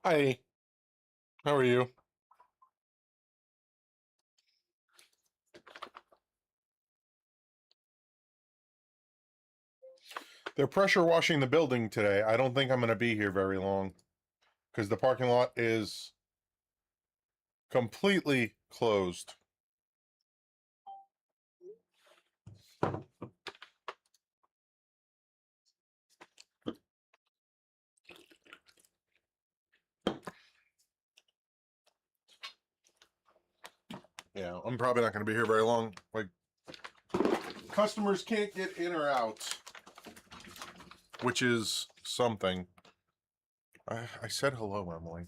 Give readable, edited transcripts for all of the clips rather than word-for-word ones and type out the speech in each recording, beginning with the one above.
Hi, how are you? They're pressure washing the building today. I don't think I'm going to be here very long because the parking lot is completely closed. Yeah, I'm probably not going to be here very long. Like, customers can't get in or out, which is something. I said hello, Emily.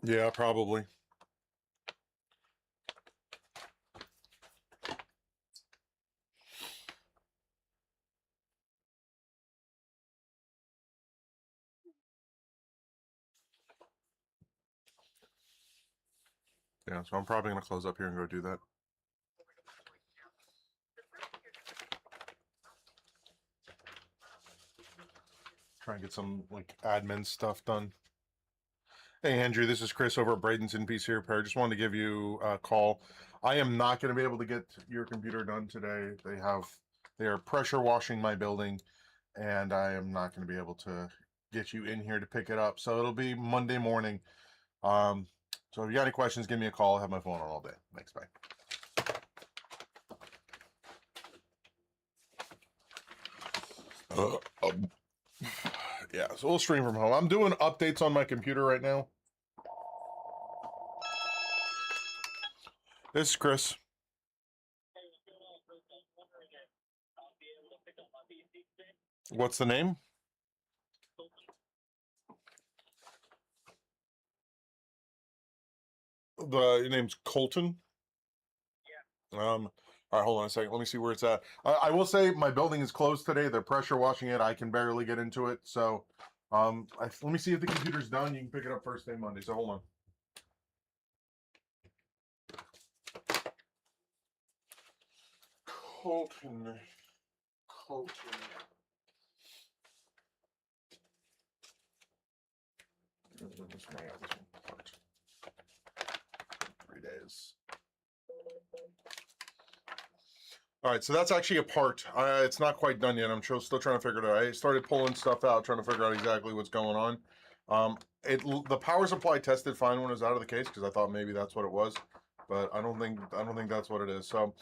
Yeah, probably. Yeah, so I'm probably going to close up here and go do that. Try and get some, like, admin stuff done. Hey, Andrew, this is Chris over at Bradenton PC Repair. Just wanted to give you a call. I am not going to be able to get your computer done today. They are pressure washing my building, and I am not going to be able to get you in here to pick it up. So it'll be Monday morning. So if you got any questions, give me a call. I have my phone on all day. Thanks, bye. Yeah, so we'll stream from home. I'm doing updates on my computer right now. This is Chris. What's the name? Your name's Colton? All right, hold on a second. Let me see where it's at. I will say my building is closed today. They're pressure washing it. I can barely get into it. So, let me see if the computer's done. You can pick it up first thing Monday. So hold on. Colton. Colton. This one, 3 days. All right, so that's actually a part. It's not quite done yet. I'm still trying to figure it out. I started pulling stuff out, trying to figure out exactly what's going on. The power supply tested fine when it was out of the case because I thought maybe that's what it was, but I don't think that's what it is. So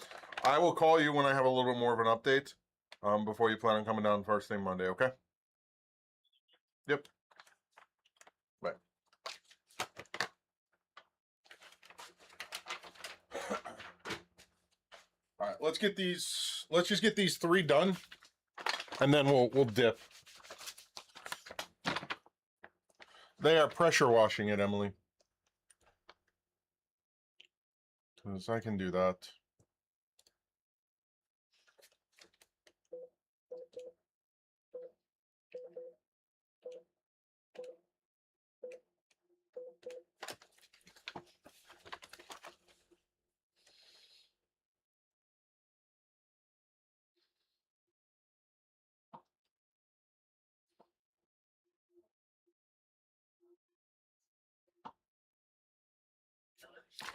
I will call you when I have a little bit more of an update. Before you plan on coming down first thing Monday, okay? Yep. Bye. All right, let's get these. Let's just get these 3 done, and then we'll dip. They are pressure washing it, Emily. Because I can do that.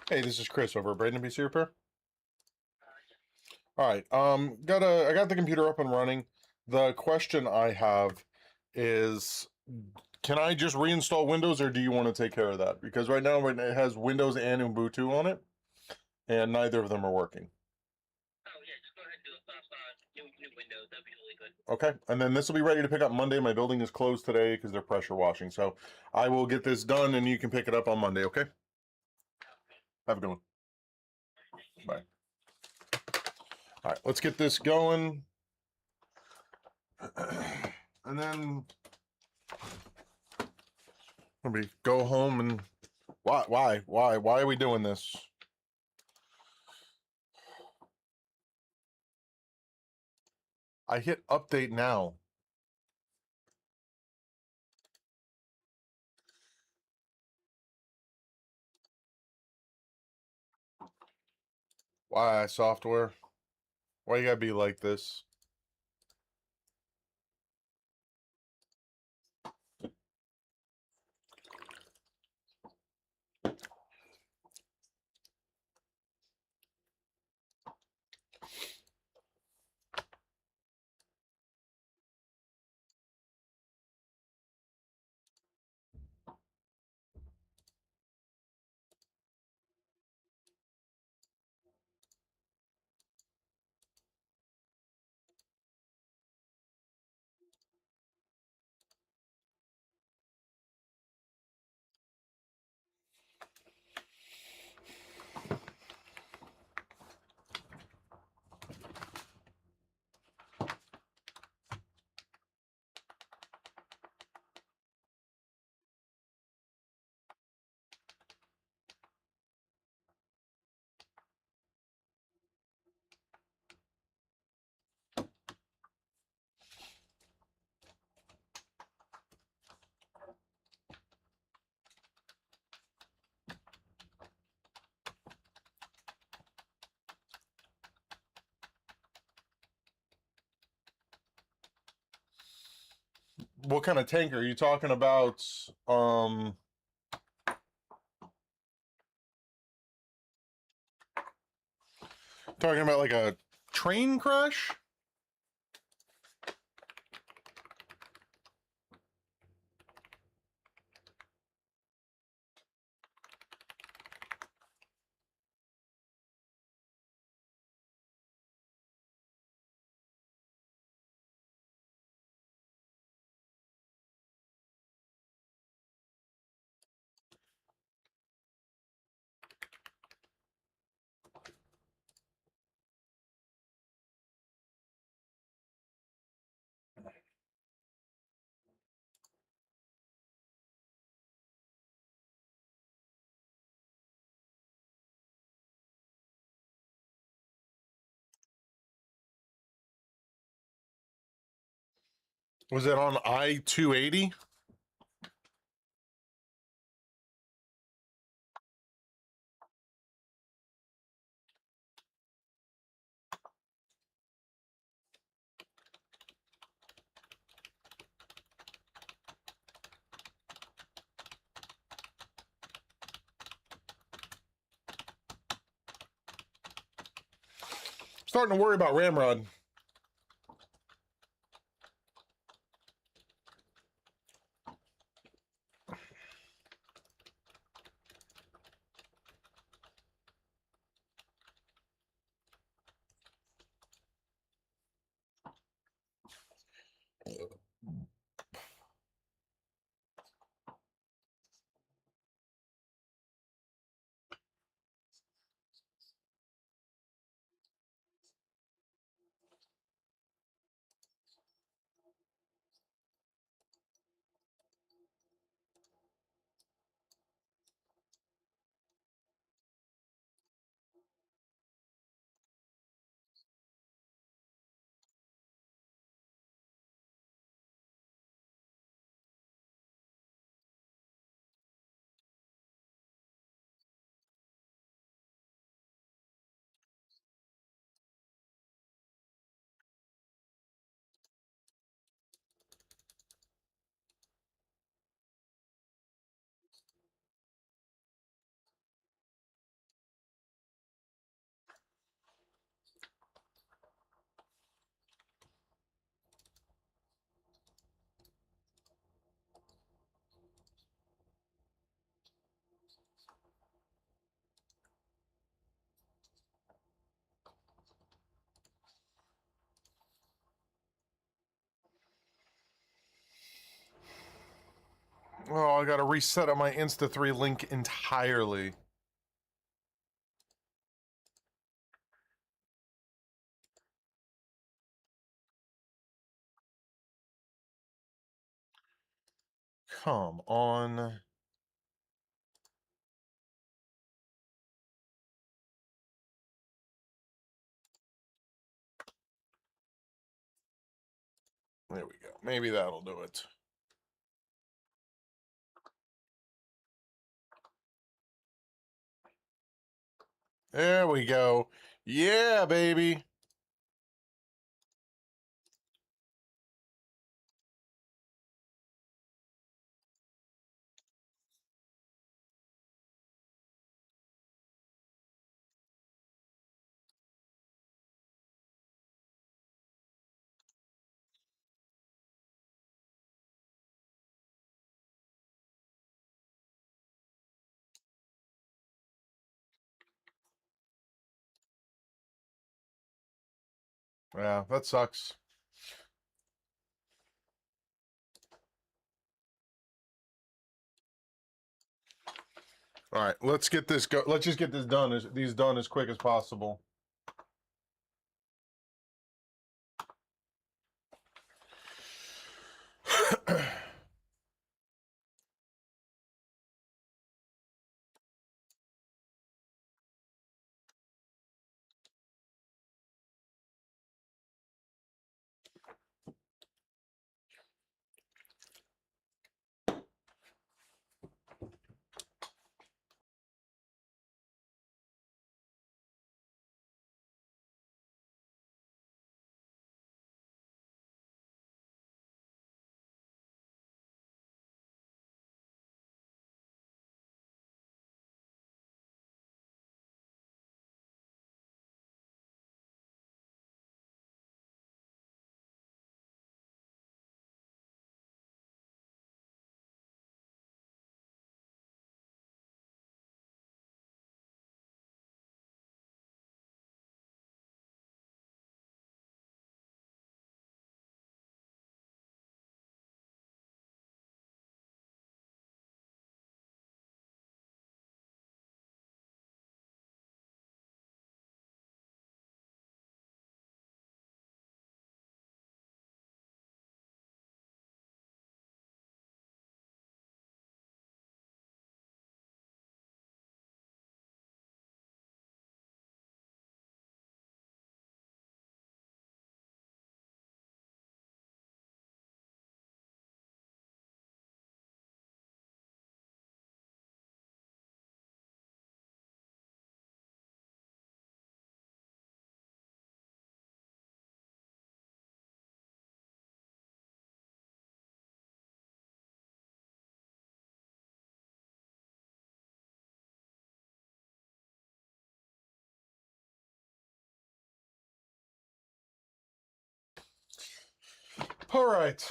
Hey, this is Chris over at Bradenton PC Repair. All right, I got the computer up and running. The question I have is, can I just reinstall Windows, or do you want to take care of that? Because right now it has Windows and Ubuntu on it, and neither of them are working. Oh yeah, just go ahead and do it. New Windows. That'd be really good. Okay, and then this will be ready to pick up Monday. My building is closed today because they're pressure washing, so I will get this done, and you can pick it up on Monday. Okay. Have a good one. Bye. All right, let's get this going. And then we go home and why are we doing this? I hit update now. Why software? Why you gotta be like this? What kind of tank are you talking about? Talking about like a train crash? Was it on I-280? Starting to worry about Ramrod. Oh, I gotta reset on my Insta3 link entirely. Come on. There we go. Maybe that'll do it. There we go. Yeah, baby. Yeah, that sucks. All right, let's get this go. Let's just get this done as quick as possible. All right.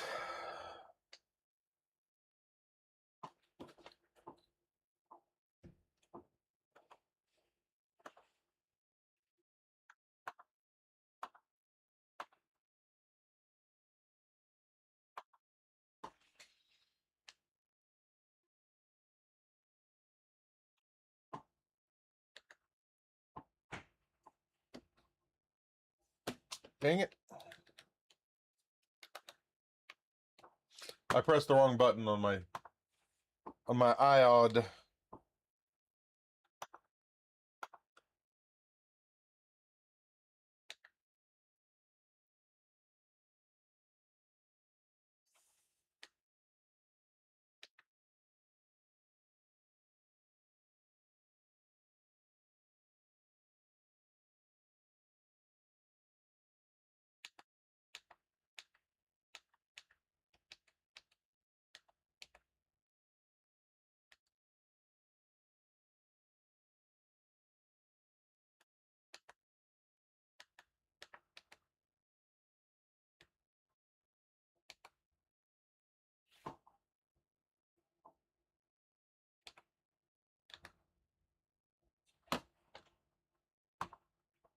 Dang it. I pressed the wrong button on my iOD.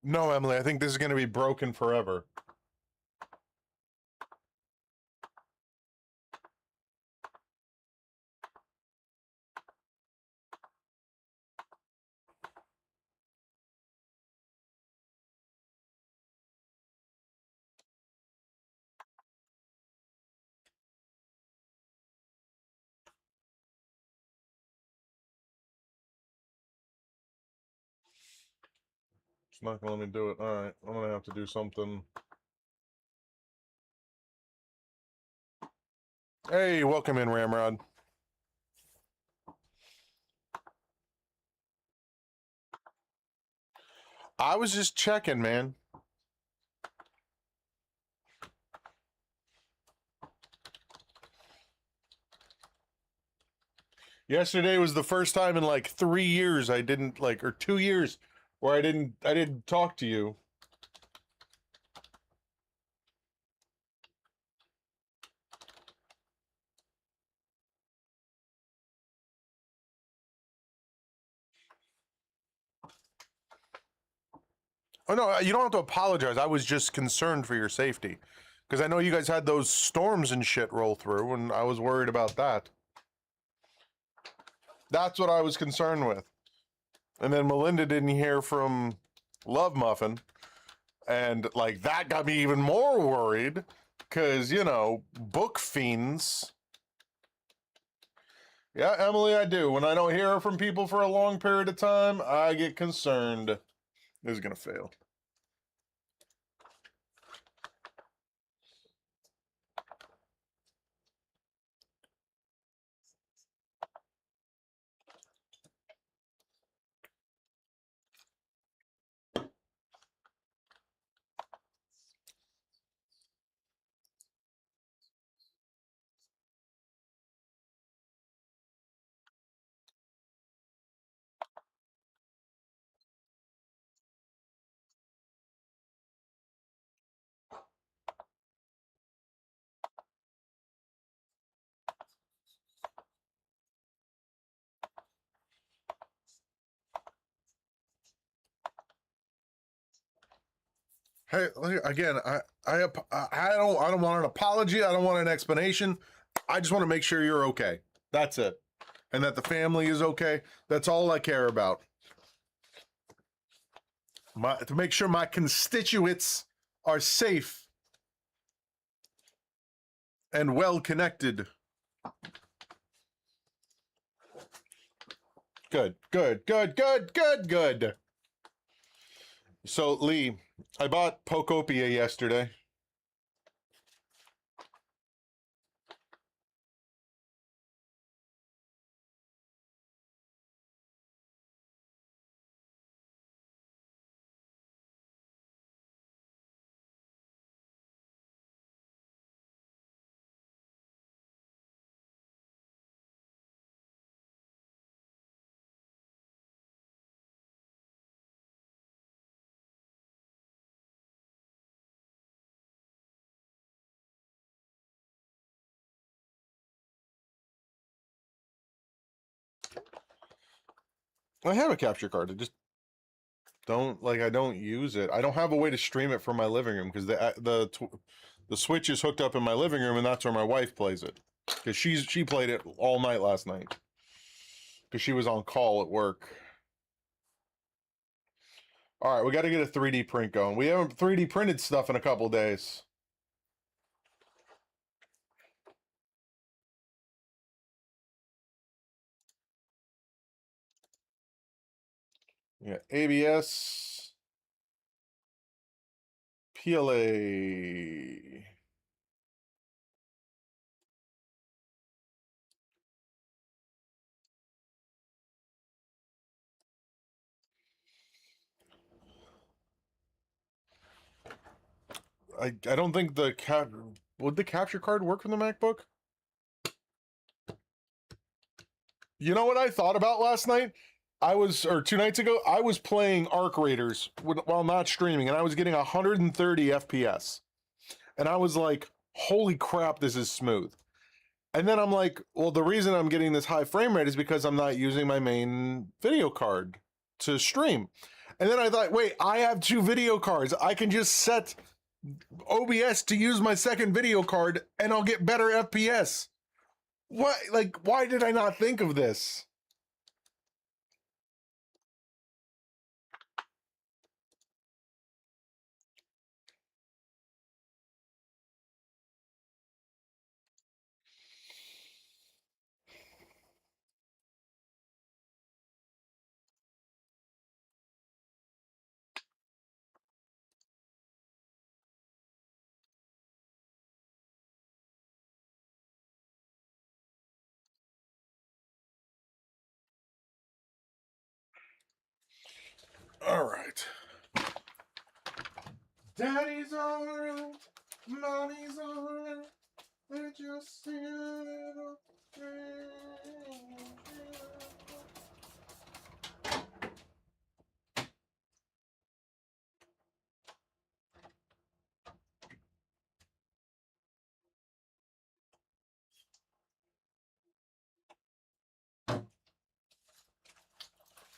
No, Emily, I think this is going to be broken forever. It's not going to let me do it. All right, I'm going to have to do something. Hey, welcome in, Ramrod. I was just checking, man. Yesterday was the first time in like 3 years I didn't like, or 2 years where I didn't talk to you. Oh no, you don't have to apologize. I was just concerned for your safety. Because I know you guys had those storms and shit roll through, and I was worried about that. That's what I was concerned with. And then Melinda didn't hear from Love Muffin. And like that got me even more worried. Because, you know, book fiends. Yeah, Emily, I do. When I don't hear from people for a long period of time, I get concerned. This is going to fail. Hey, again, I don't want an apology. I don't want an explanation. I just want to make sure you're okay. That's it. And that the family is okay. That's all I care about. To make sure my constituents are safe and well connected. Good, good, good, good, good, good. So, Lee, I bought Pokopia yesterday. I have a capture card. I just I don't use it. I don't have a way to stream it from my living room because the Switch is hooked up in my living room, and that's where my wife plays it. Because she played it all night last night. Because she was on call at work. All right, we got to get a 3D print going. We haven't 3D printed stuff in a couple days. Yeah, ABS, PLA. I don't think would the capture card work from the MacBook? You know what I thought about last night? Or 2 nights ago, I was playing Arc Raiders while not streaming, and I was getting 130 FPS. And I was like, holy crap, this is smooth. And then I'm like, well, the reason I'm getting this high frame rate is because I'm not using my main video card to stream. And then I thought, wait, I have 2 video cards. I can just set OBS to use my second video card and I'll get better FPS. What? Like, why did I not think of this? All right. Daddy's alright, mommy's alright. They're just a little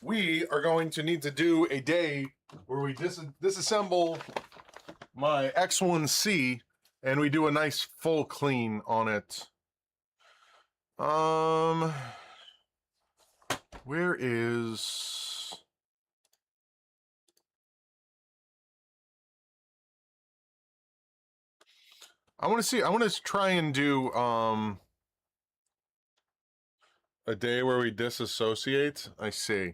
we are going to need to do a day where we disassemble my X1C and we do a nice full clean on it. Where is... I want to try and do a day where we disassociate. I see.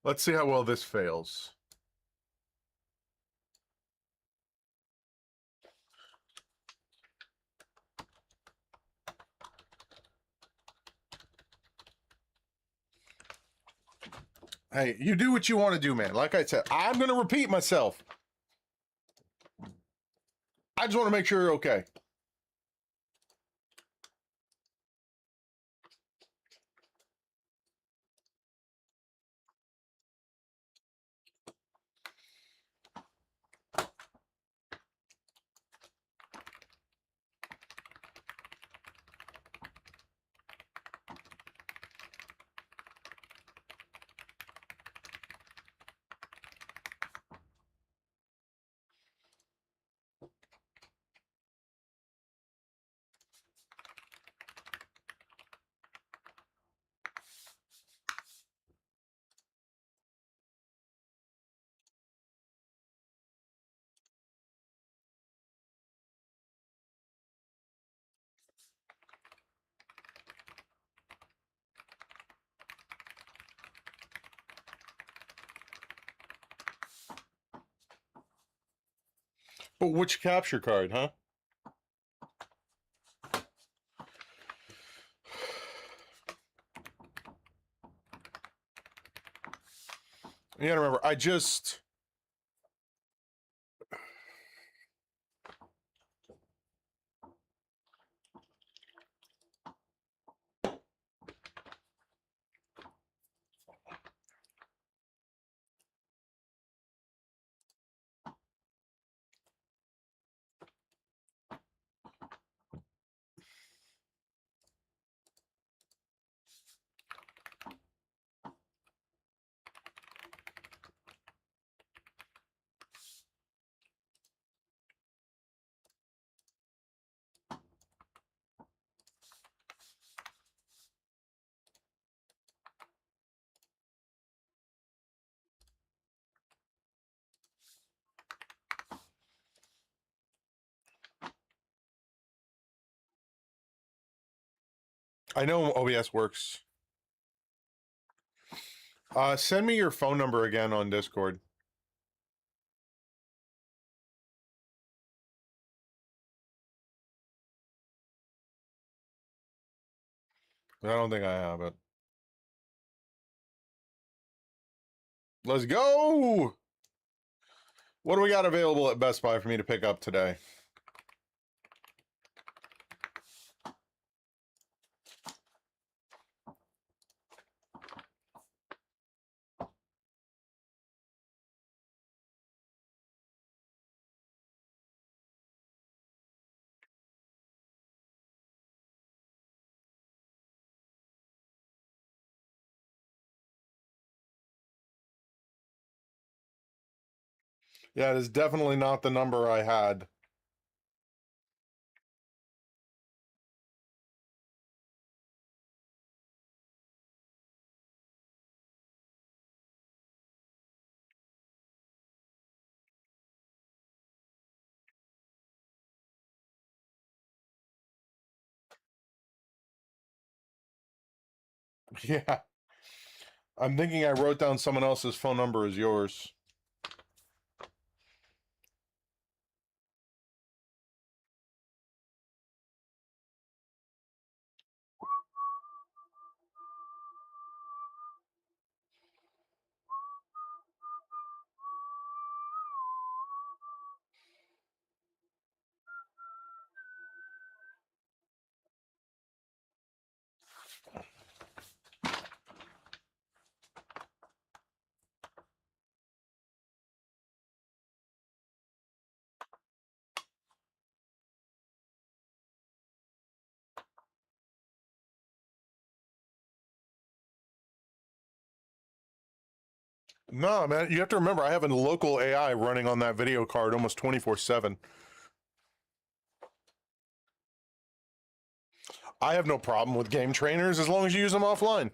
Let's see how well this fails. Hey, you do what you want to do, man. Like I said, I'm going to repeat myself. I just want to make sure you're okay. But which capture card, huh? You gotta remember, I just... I know OBS works. Send me your phone number again on Discord. I don't think I have it. Let's go! What do we got available at Best Buy for me to pick up today? Yeah, it is definitely not the number I had. Yeah. I'm thinking I wrote down someone else's phone number as yours. No, man, you have to remember, I have a local AI running on that video card almost 24/7. I have no problem with game trainers as long as you use them offline.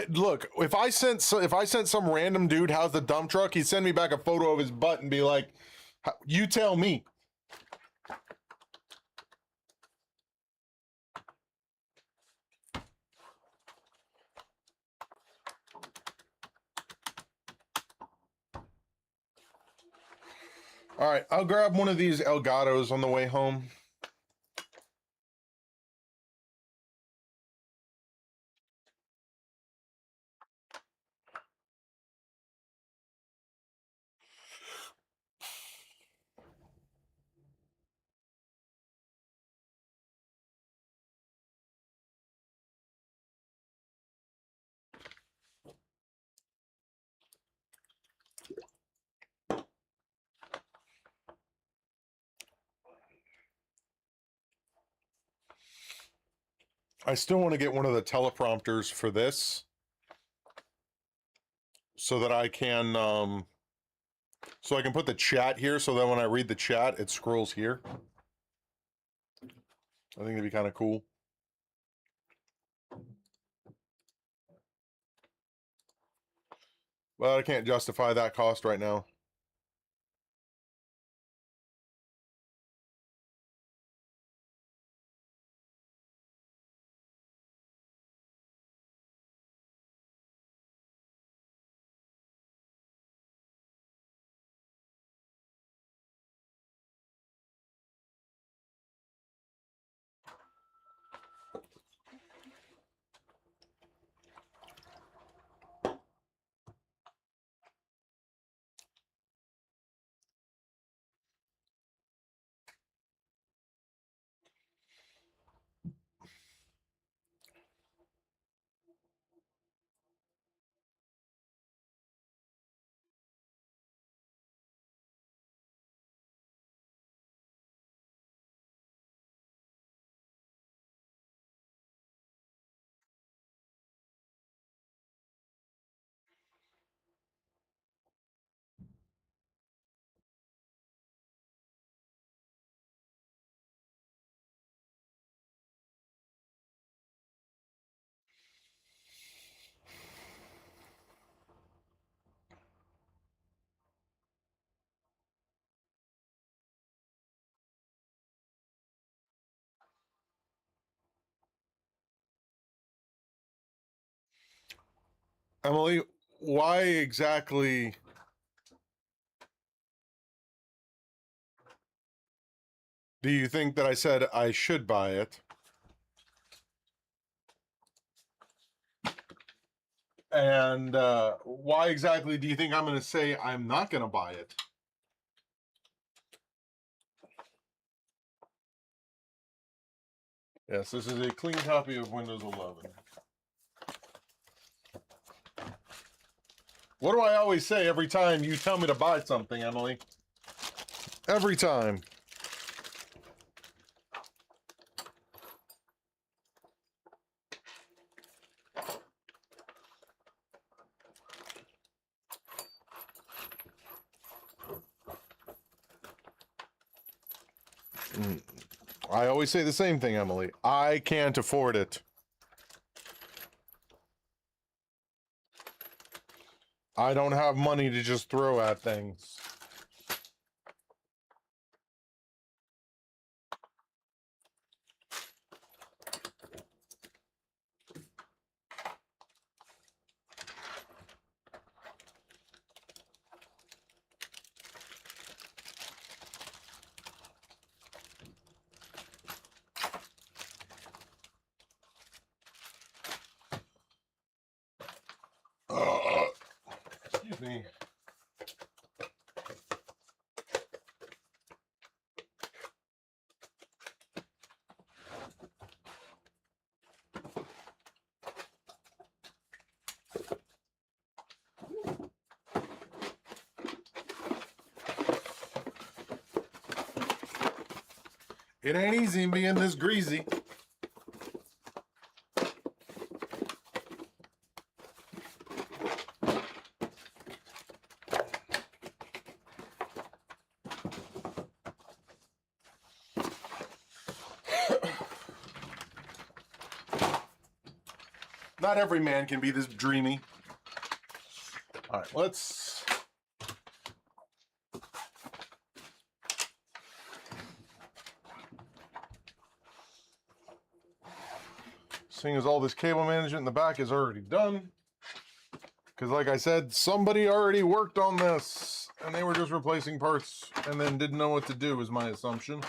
Look, if I sent some random dude how's the dump truck, he'd send me back a photo of his butt and be like, "You tell me." All right, I'll grab one of these Elgatos on the way home. I still want to get one of the teleprompters for this so that I can so I can put the chat here so that when I read the chat it scrolls here. I think it'd be kind of cool. But I can't justify that cost right now. Emily, why exactly do you think that I said I should buy it? And why exactly do you think I'm going to say I'm not going to buy it? Yes, this is a clean copy of Windows 11. What do I always say every time you tell me to buy something, Emily? Every time. I always say the same thing, Emily. I can't afford it. I don't have money to just throw at things. Excuse me. It ain't easy being this greasy. Not every man can be this dreamy. All right, let's. Seeing as all this cable management in the back is already done, because like I said, somebody already worked on this, and they were just replacing parts and then didn't know what to do, is my assumption.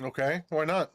Okay, why not?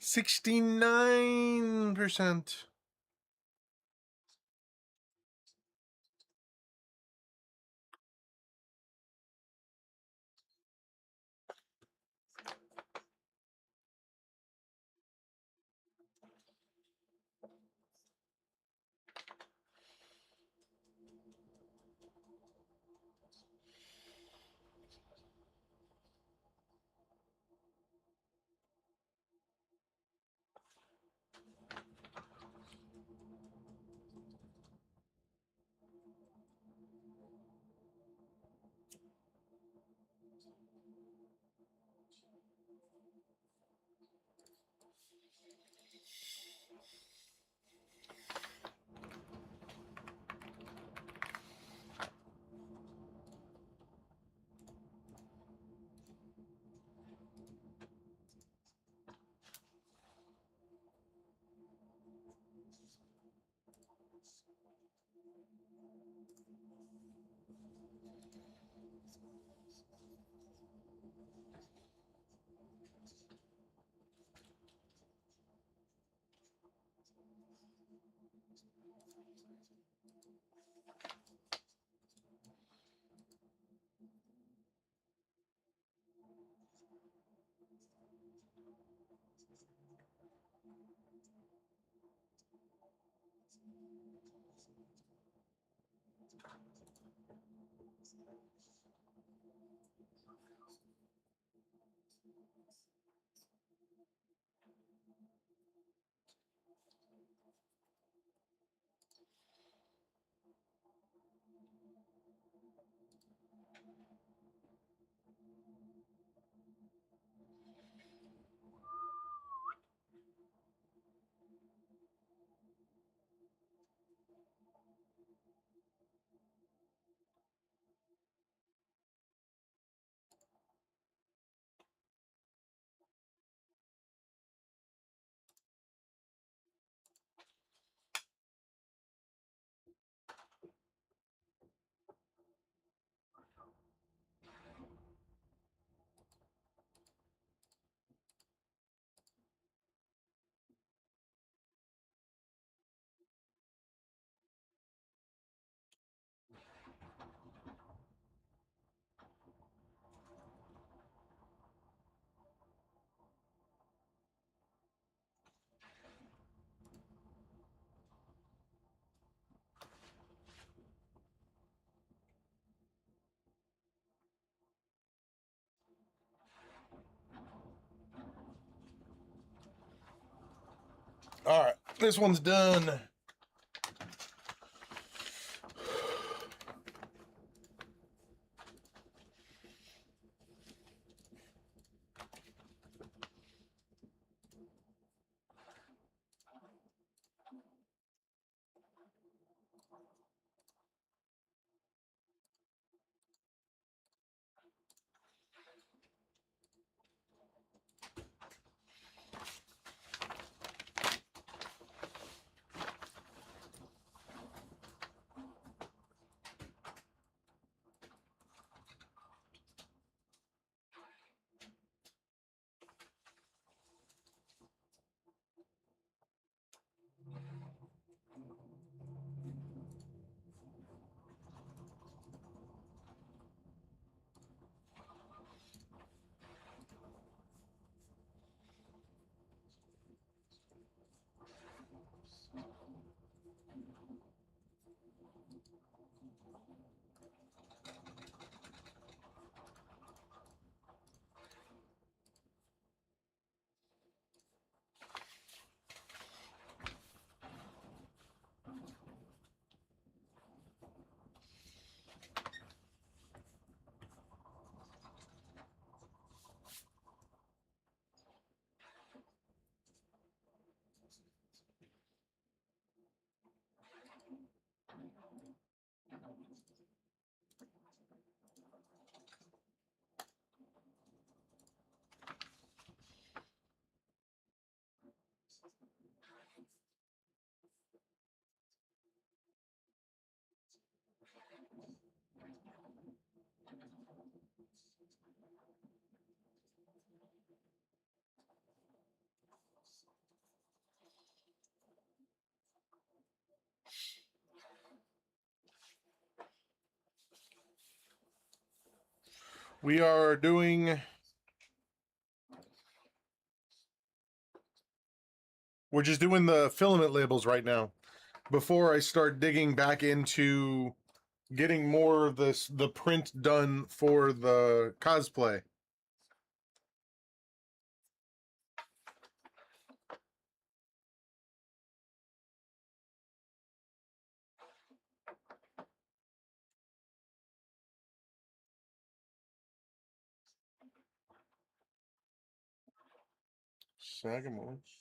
$69%. All right, this one's done. We are doing. We're just doing the filament labels right now. Before I start digging back into getting more of the print done for the cosplay. Sagamores.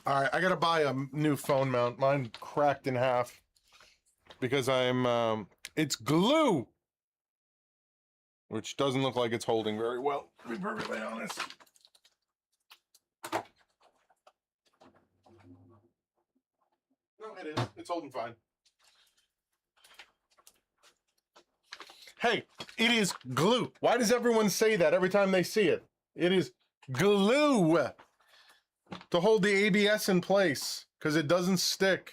All right, I gotta buy a new phone mount. Mine cracked in half because I'm. It's glue. which doesn't look like it's holding very well, to be perfectly honest. No, it is. It's holding fine. Hey, it is glue. Why does everyone say that every time they see it? It is glue to hold the ABS in place because it doesn't stick.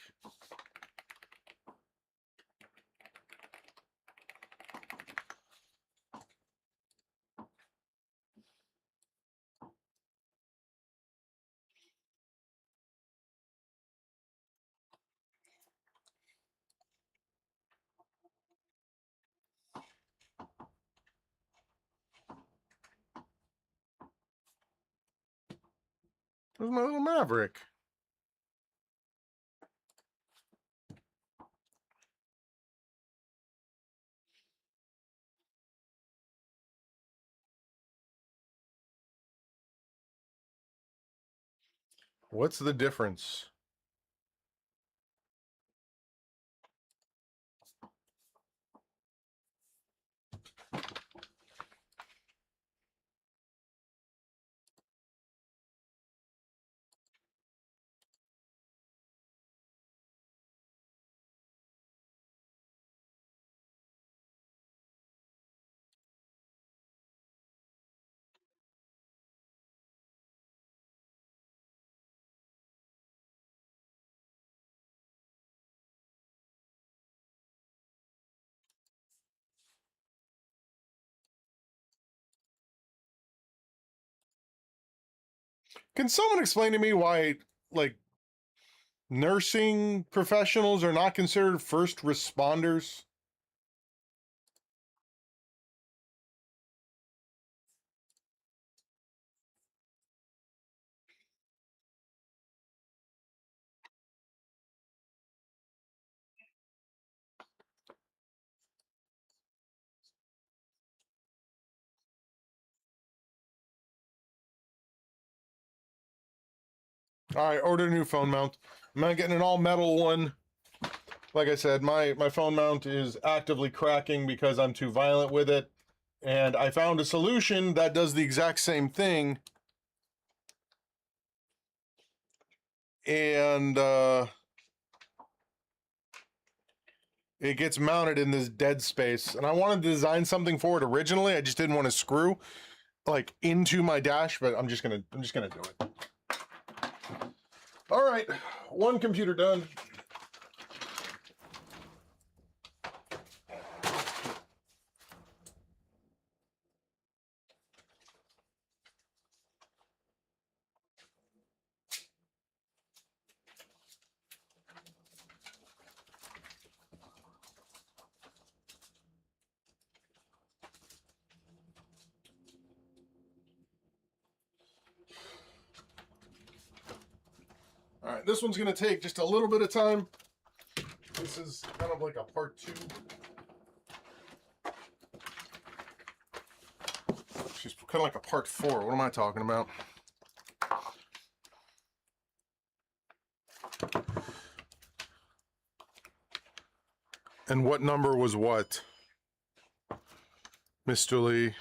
Where's my little Maverick? What's the difference? Can someone explain to me why, like, nursing professionals are not considered first responders? All right, ordered a new phone mount. I'm not getting an all metal one. Like I said, my phone mount is actively cracking because I'm too violent with it. And I found a solution that does the exact same thing. And it gets mounted in this dead space. And I wanted to design something for it originally. I just didn't want to screw like into my dash, but I'm just gonna do it. All right, one computer done. All right, this one's going to take just a little bit of time. This is kind of like a part 2. She's kind of like a part 4. What am I talking about? And what number was what? Mr. Lee.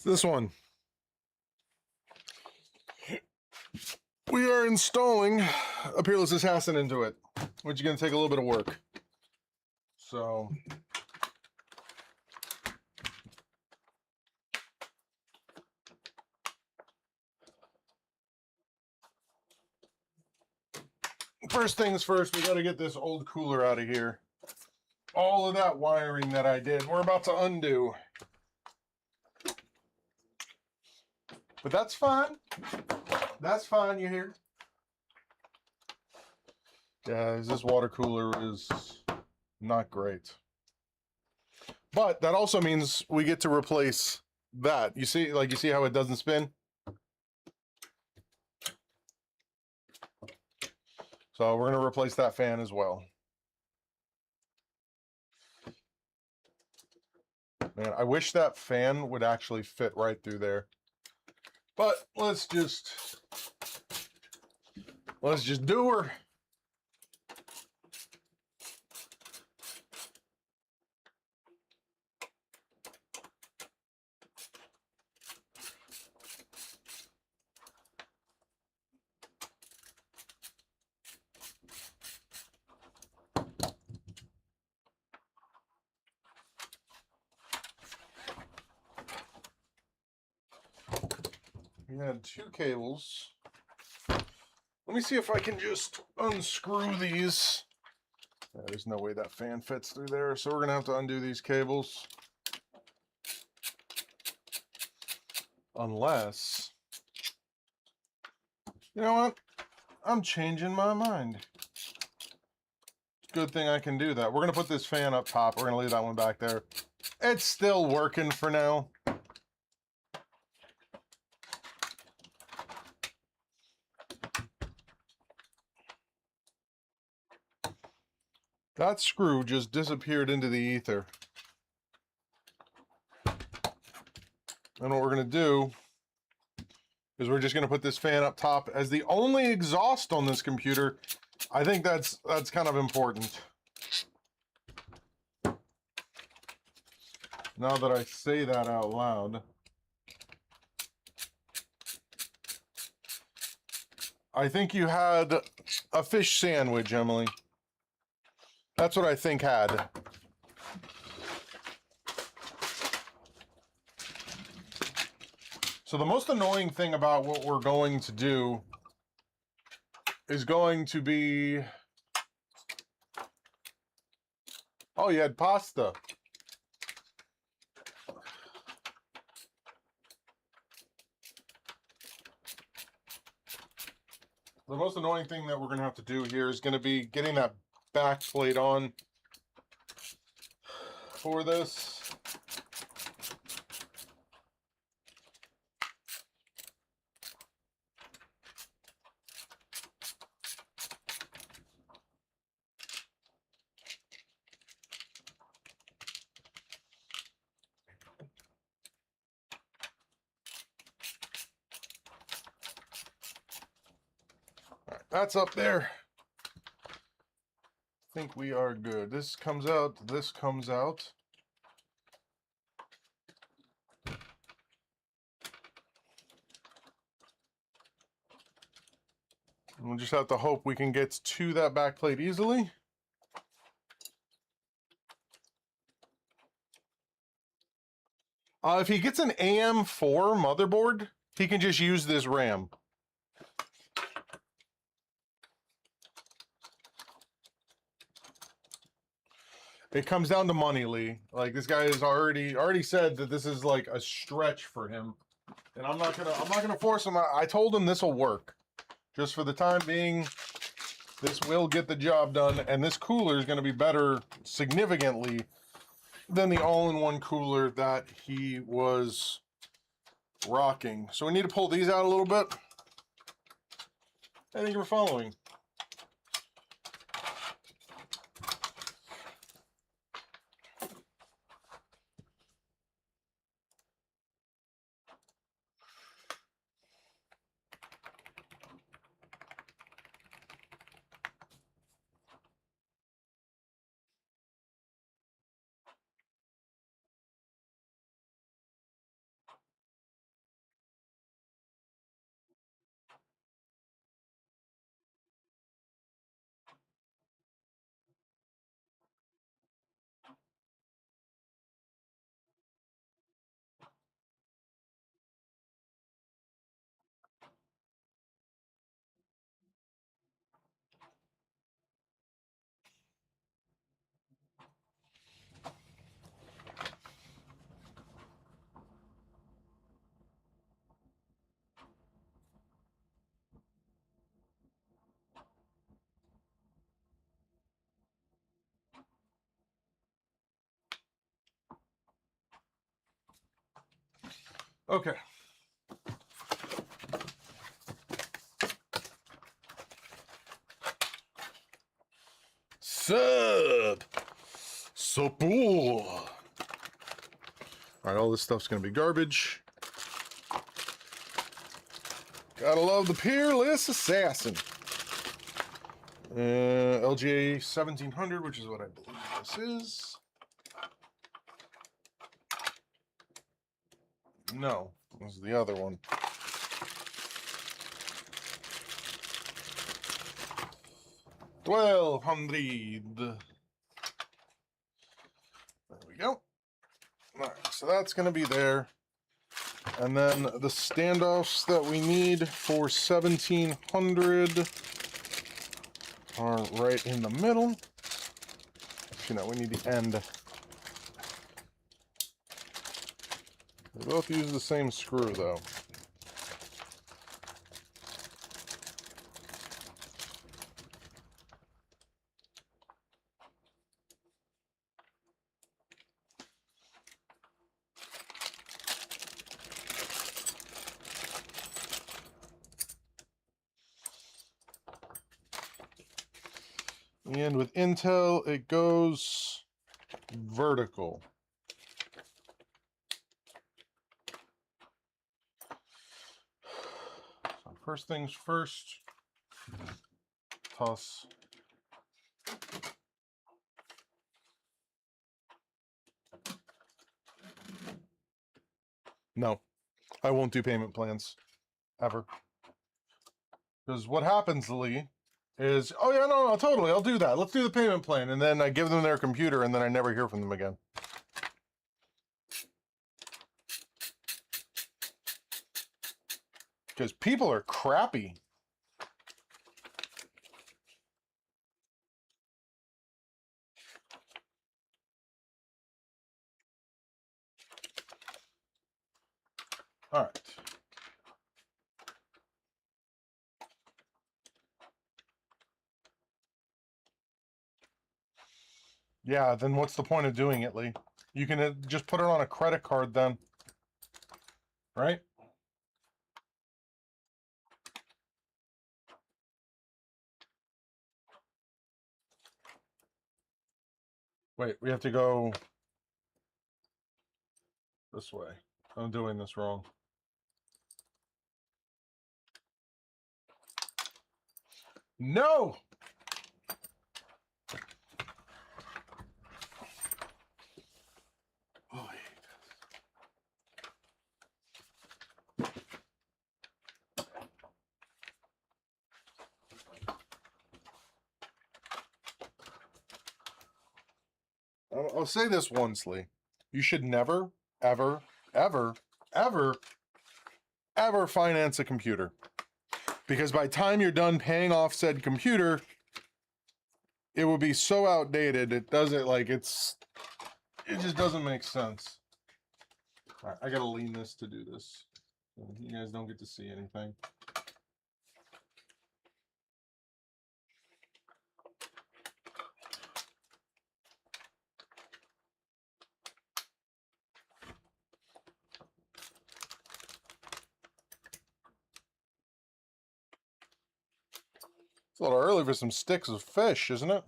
This one. We are installing a peerless assassin into it, which is going to take a little bit of work. So first things first, we got to get this old cooler out of here. All of that wiring that I did, we're about to undo. But that's fine. That's fine, you hear? Guys, this water cooler is not great. But that also means we get to replace that. You see, like, you see how it doesn't spin? So we're going to replace that fan as well. Man, I wish that fan would actually fit right through there. But let's just do her. We had 2 cables. Let me see if I can just unscrew these. Yeah, there's no way that fan fits through there, so we're gonna have to undo these cables. Unless, you know what? I'm changing my mind. Good thing I can do that. We're gonna put this fan up top. We're gonna leave that one back there. It's still working for now. That screw just disappeared into the ether. And what we're going to do is we're just going to put this fan up top as the only exhaust on this computer. I think that's kind of important. Now that I say that out loud. I think you had a fish sandwich, Emily. That's what I think had. So the most annoying thing about what we're going to do is going to be... Oh, you had pasta. The most annoying thing that we're going to have to do here is going to be getting that back plate on for this. That's up there. I think we are good. This comes out, this comes out. We'll just have to hope we can get to that back plate easily. If he gets an AM4 motherboard, he can just use this RAM. It comes down to money, Lee. Like, this guy has already said that this is like a stretch for him, and I'm not gonna force him. I told him this will work. Just for the time being, this will get the job done, and this cooler is going to be better significantly than the all-in-one cooler that he was rocking. So we need to pull these out a little bit. I think you're following. Okay. Sup? Sup-oo. All right, all this stuff's gonna be garbage. Gotta love the peerless assassin. LGA 1700, which is what I believe this is. No, this is the other one. $1,200. There we go. All right, so that's going to be there. And then the standoffs that we need for 1700 are right in the middle. You know, we need the end. They both use the same screw, though. And with Intel, it goes vertical. So first things first, toss. No, I won't do payment plans, ever. Because what happens, Lee, is, oh yeah, no, totally, I'll do that. Let's do the payment plan. And then I give them their computer and then I never hear from them again. Because people are crappy. All right. Yeah, then what's the point of doing it, Lee? You can just put it on a credit card then. Right? Wait, we have to go this way. I'm doing this wrong. No! Oh, I'll say this once, Lee. You should never, ever, ever, ever, ever finance a computer. Because by the time you're done paying off said computer, it will be so outdated, it doesn't, like, it just doesn't make sense. All right, I gotta lean this to do this. So you guys don't get to see anything. It's a little early for some sticks of fish, isn't it?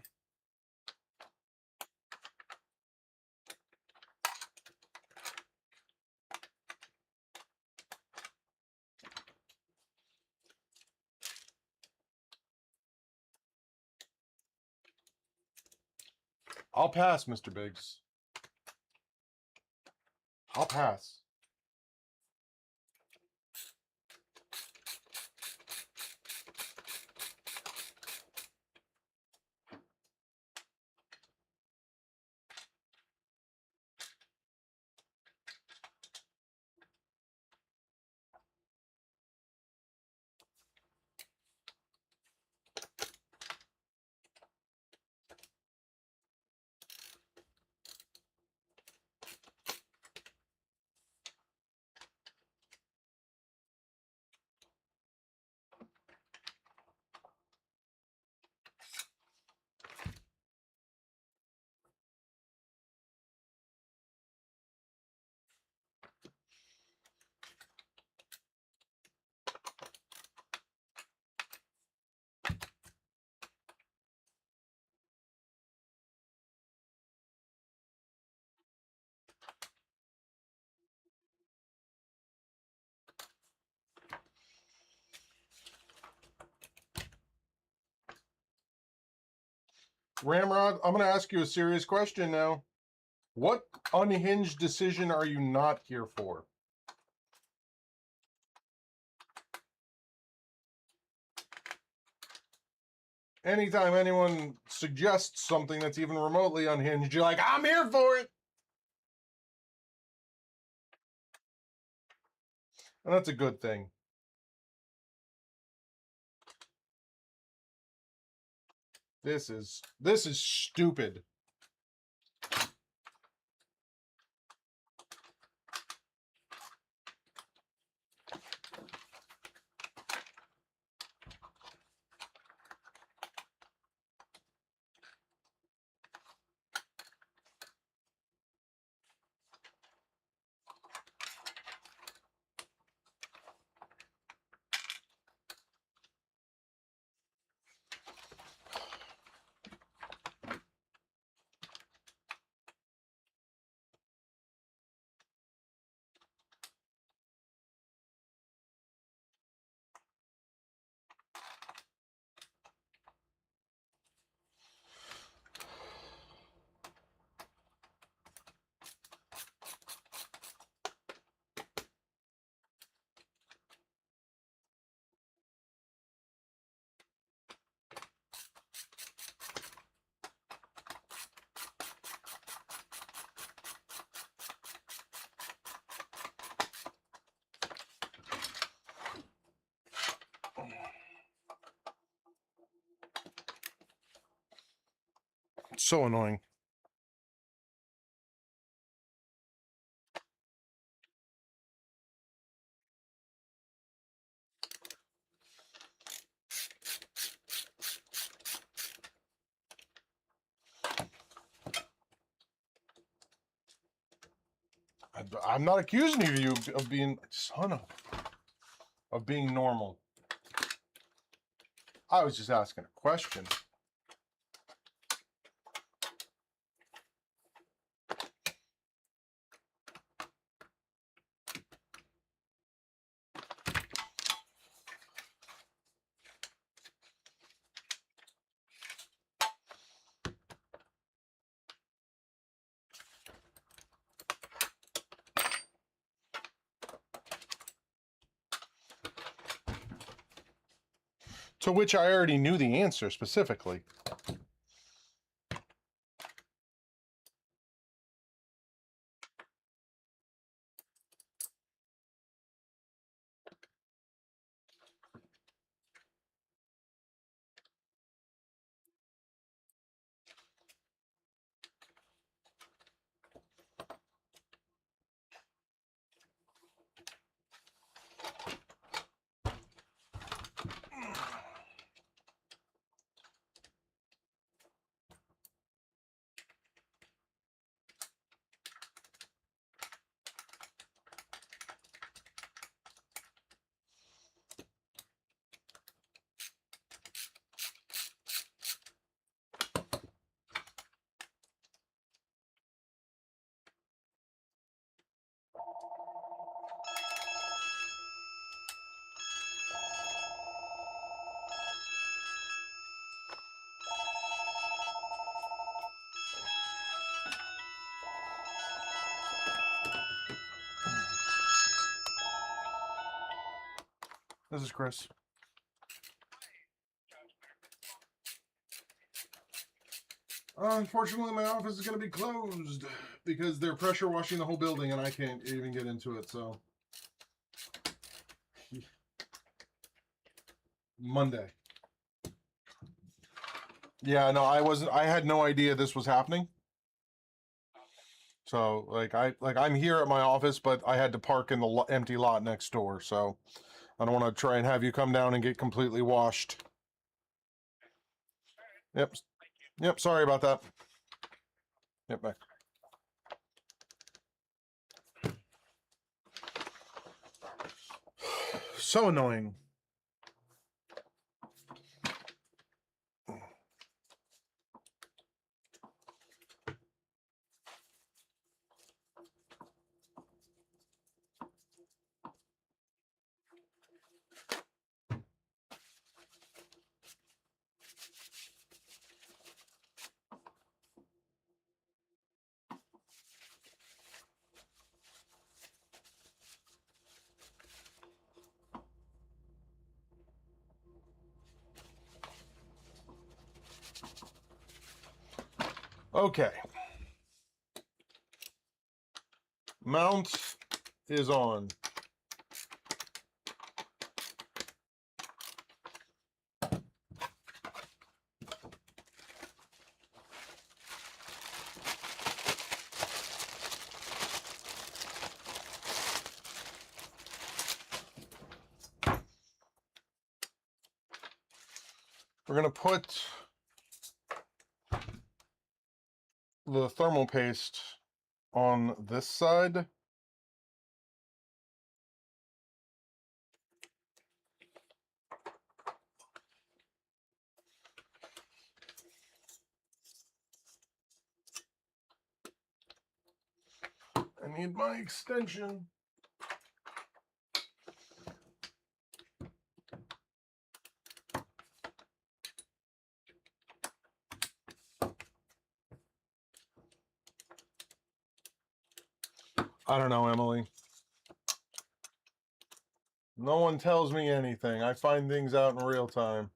I'll pass, Mr. Biggs. I'll pass. Ramrod, I'm going to ask you a serious question now. What unhinged decision are you not here for? Anytime anyone suggests something that's even remotely unhinged, you're like, I'm here for it. And that's a good thing. This is stupid. It's so annoying. I'm not accusing you of being of being normal. I was just asking a question. To which I already knew the answer specifically. This is Chris. Unfortunately, my office is going to be closed because they're pressure washing the whole building and I can't even get into it, so. Monday. Yeah, no, I had no idea this was happening. So, I'm here at my office, but I had to park in the empty lot next door, so I don't want to try and have you come down and get completely washed. Yep. Yep, sorry about that. Yep, bye. So annoying. Okay. Mount is on. We're going to put the thermal paste on this side. I need my extension. I don't know, Emily. No one tells me anything. I find things out in real time.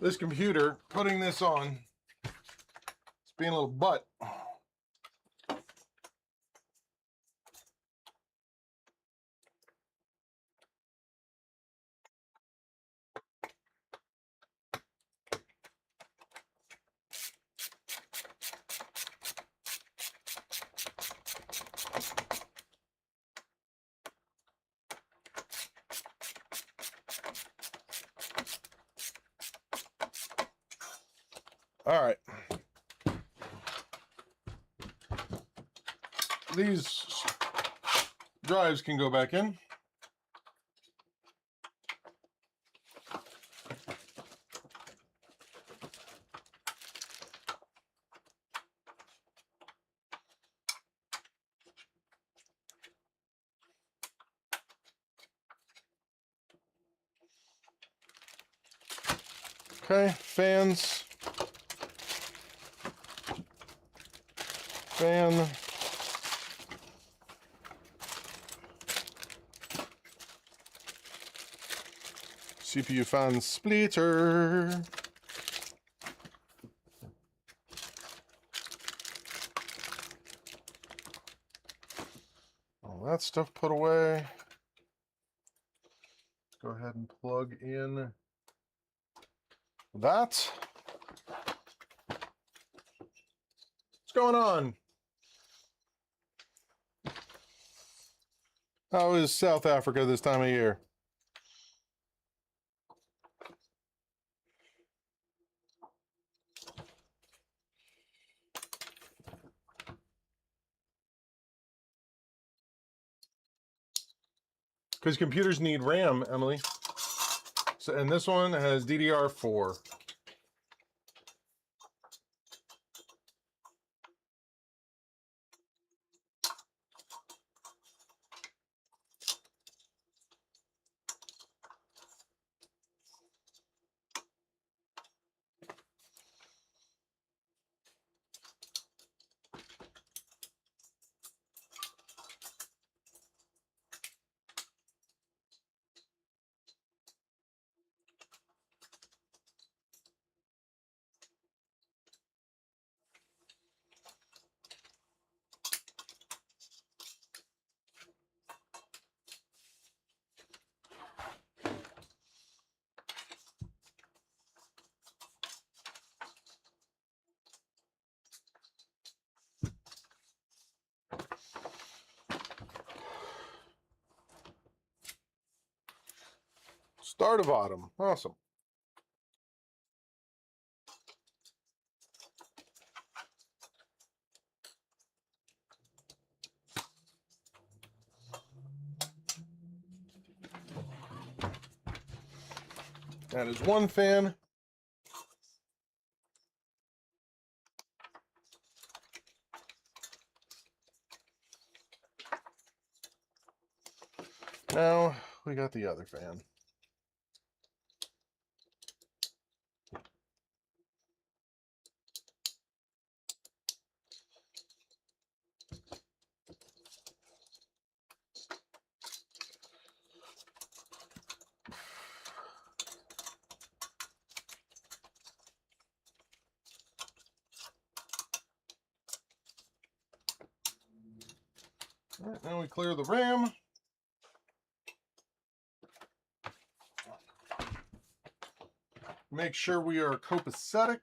This computer, putting this on, it's being a little butt. All right. These drives can go back in. Okay, fans. Fan. CPU fan splitter. All that stuff put away. Go ahead and plug in that. What's going on? How is South Africa this time of year? Because computers need RAM, Emily. So, and this one has DDR4. Start to bottom. Awesome. That is one fan. Now we got the other fan. All right, now we clear the RAM. Make sure we are copacetic.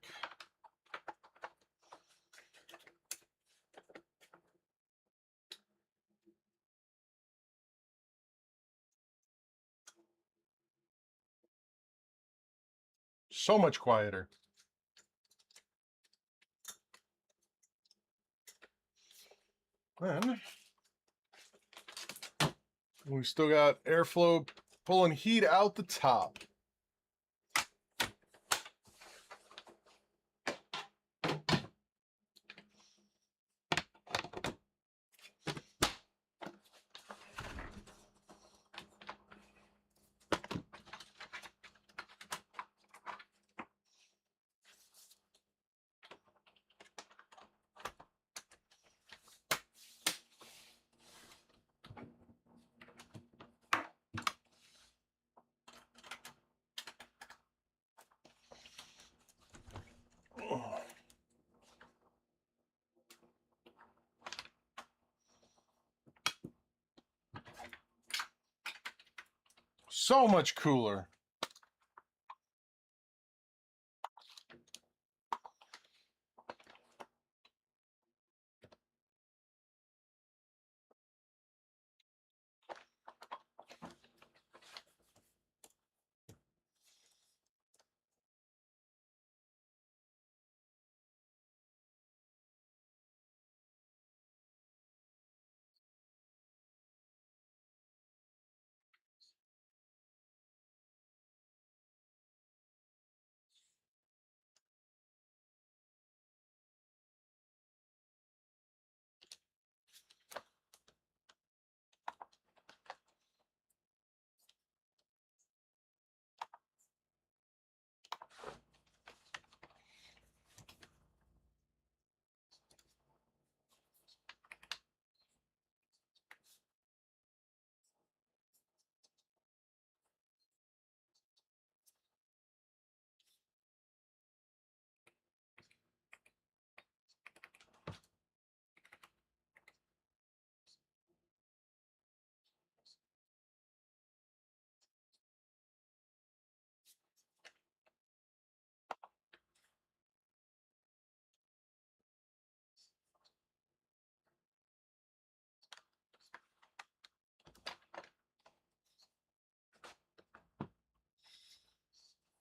So much quieter. Then we still got airflow pulling heat out the top. So much cooler.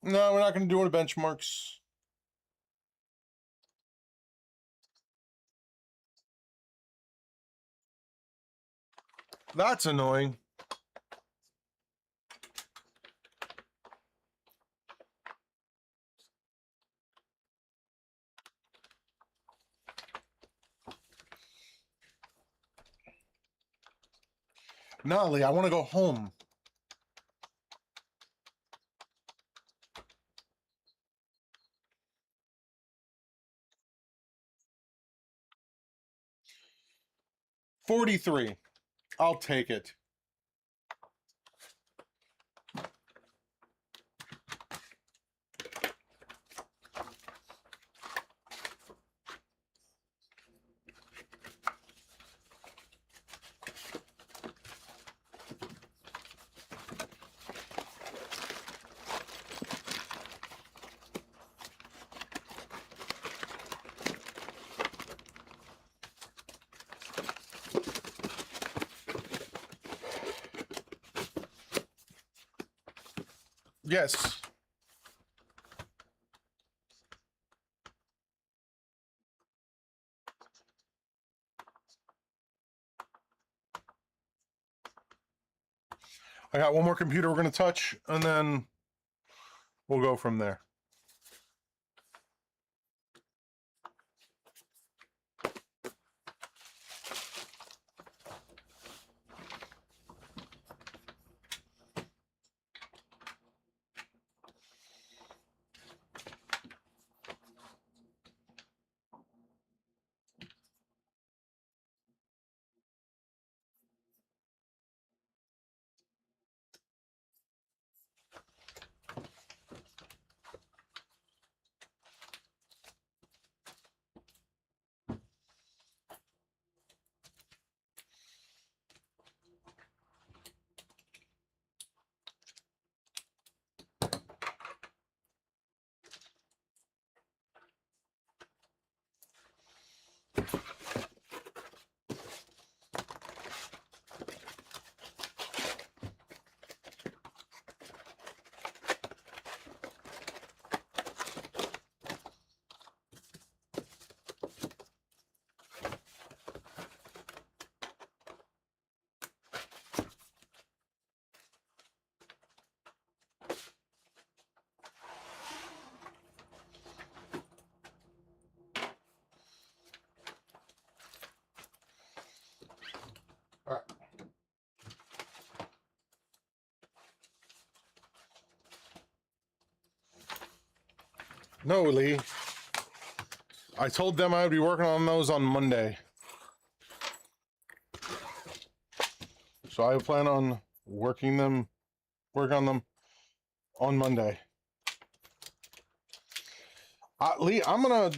No, we're not going to do any benchmarks. That's annoying. Nolly, I want to go home. $43. I'll take it. Yes. I got one more computer we're going to touch, and then we'll go from there. No, Lee. I told them I would be working on those on Monday. So I plan on work on them on Monday. Lee, I'm gonna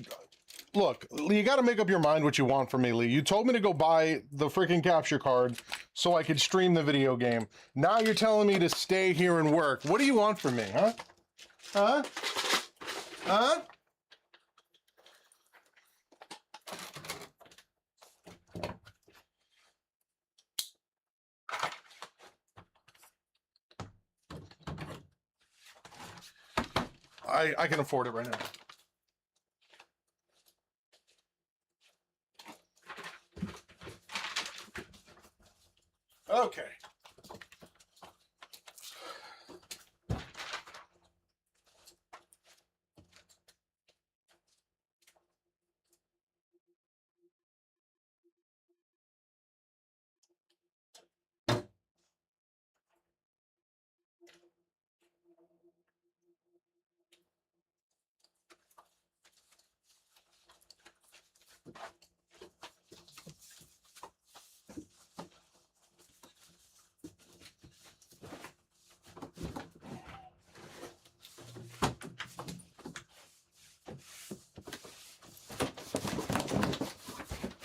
look. Lee, you got to make up your mind what you want from me, Lee. You told me to go buy the freaking capture card so I could stream the video game. Now you're telling me to stay here and work. What do you want from me, huh? Huh? Huh? I can afford it right now. Okay.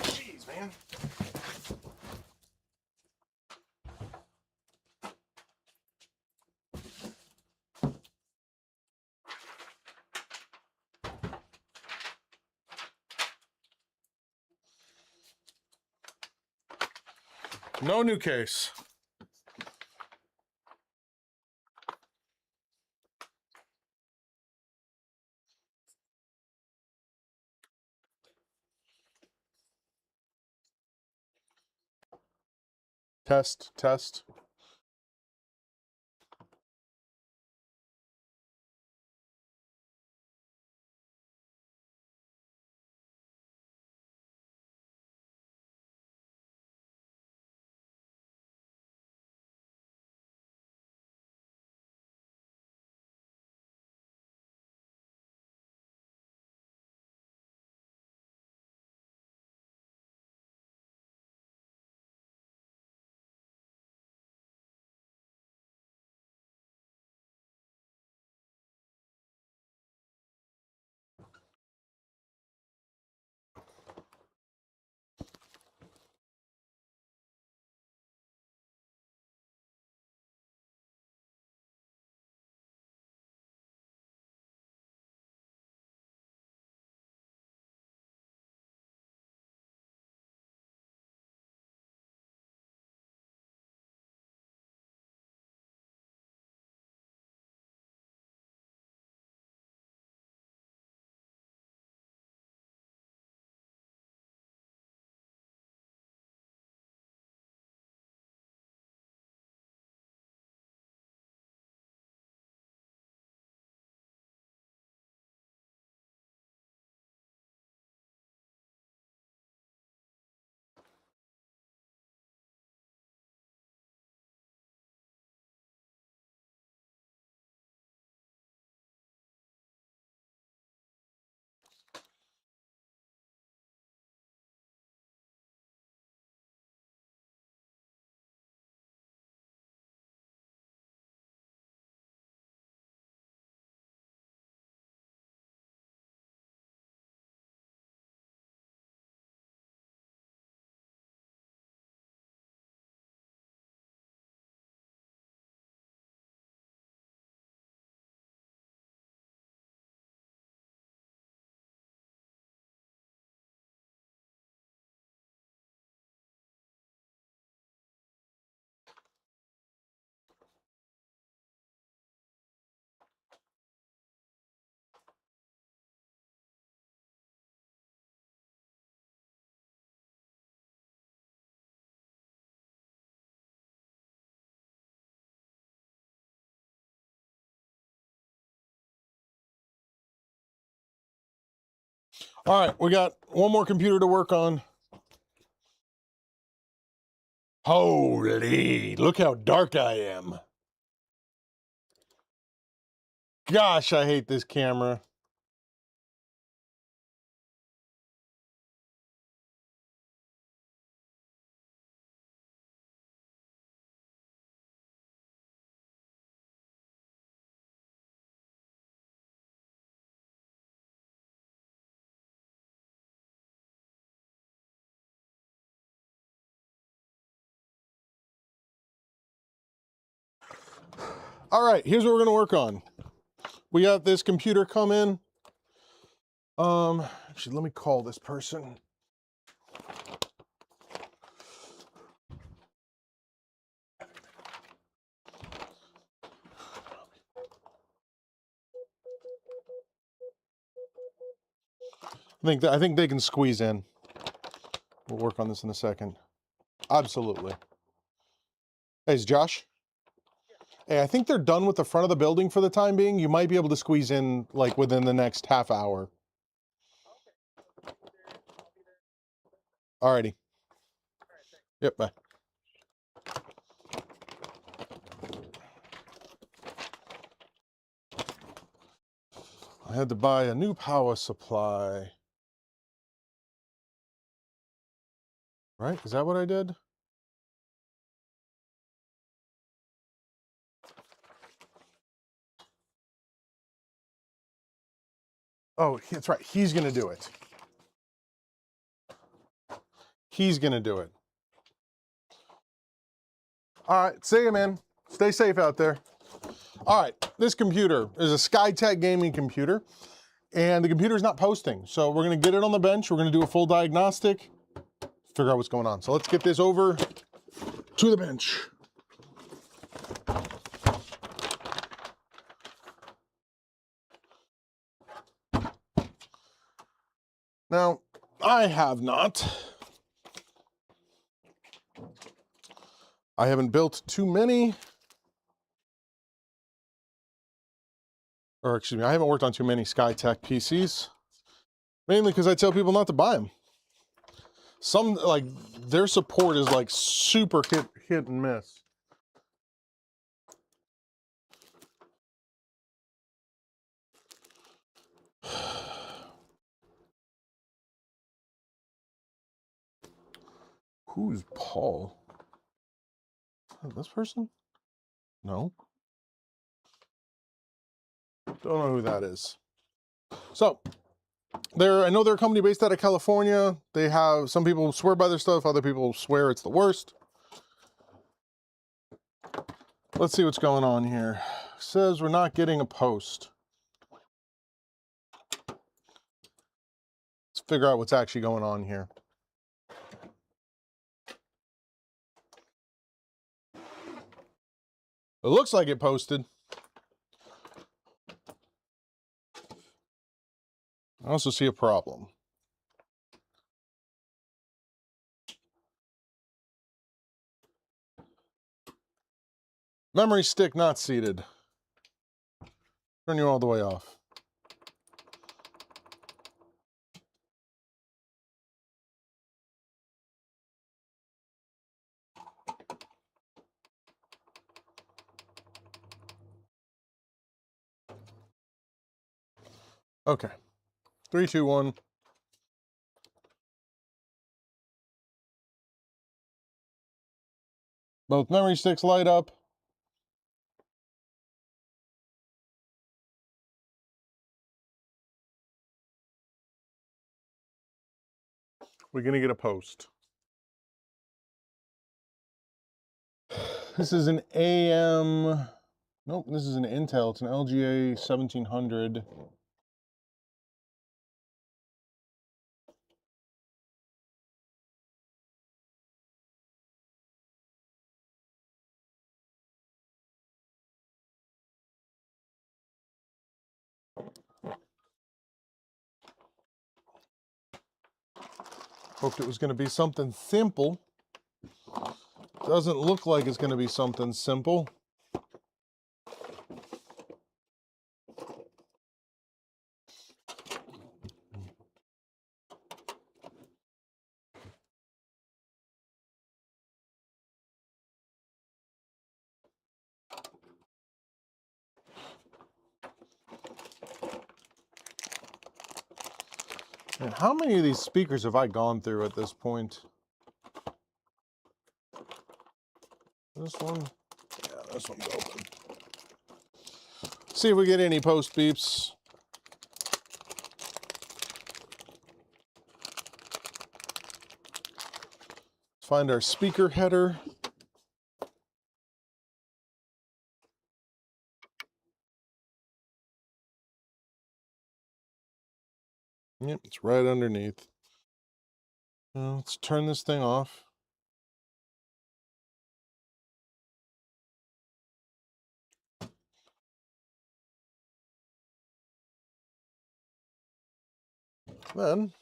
Jeez, man. No new case. Test, test. All right, we got one more computer to work on. Holy, look how dark I am. Gosh, I hate this camera. All right, here's what we're gonna work on. We got this computer come in. Actually, let me call this person. I think they can squeeze in. We'll work on this in a second. Absolutely. Hey, is Josh? Hey, I think they're done with the front of the building for the time being. You might be able to squeeze in like within the next half hour. Alrighty. Yep, bye. I had to buy a new power supply. Right? Is that what I did? Oh, that's right. He's going to do it. He's going to do it. All right. See you, man. Stay safe out there. All right. This computer is a SkyTech gaming computer, and the computer is not posting. So we're going to get it on the bench. We're going to do a full diagnostic, figure out what's going on. So let's get this over to the bench. Now, I haven't built too many, or excuse me, I haven't worked on too many SkyTech PCs, mainly because I tell people not to buy them. Some, like, their support is like super hit and miss. Who's Paul? This person? No. Don't know who that is. So, I know they're a company based out of California. They have, some people swear by their stuff, other people swear it's the worst. Let's see what's going on here. It says we're not getting a post. Let's figure out what's actually going on here. It looks like it posted. I also see a problem. Memory stick not seated. Turn you all the way off. Okay. 3, 2, 1. Both memory sticks light up. We're going to get a post. This is an AM. Nope, this is an Intel. It's an LGA 1700. Hoped it was going to be something simple. Doesn't look like it's going to be something simple. And how many of these speakers have I gone through at this point? This one? Yeah, this one's open. See if we get any post beeps. Find our speaker header. Yep, it's right underneath. Now let's turn this thing off. Then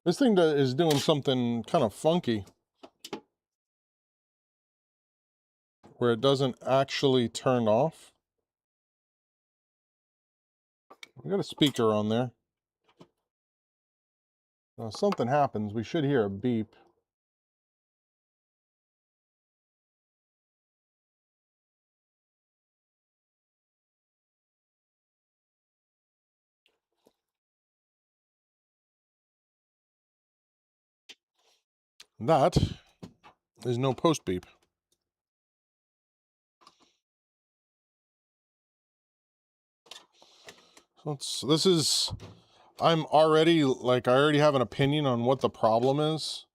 this thing is doing something kind of funky where it doesn't actually turn off. We got a speaker on there. Now, if something happens, we should hear a beep. That is no post beep. So this is, I'm already, like, I already have an opinion on what the problem is.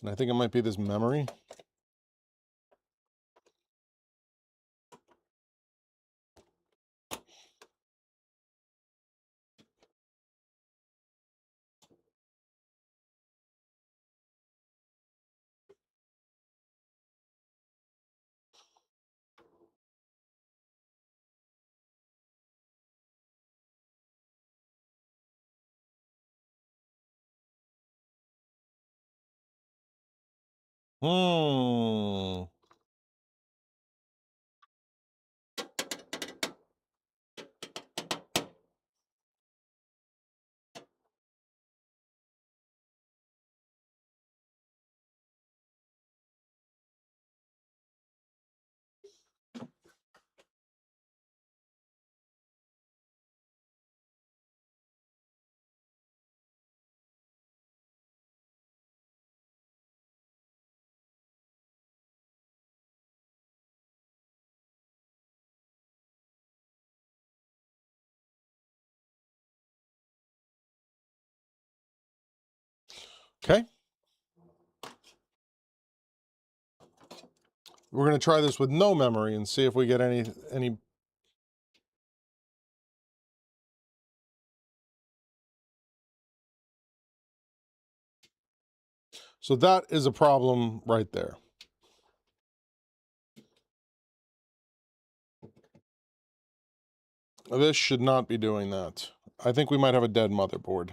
And I think it might be this memory. Okay. We're going to try this with no memory and see if we get any. So that is a problem right there. This should not be doing that. I think we might have a dead motherboard.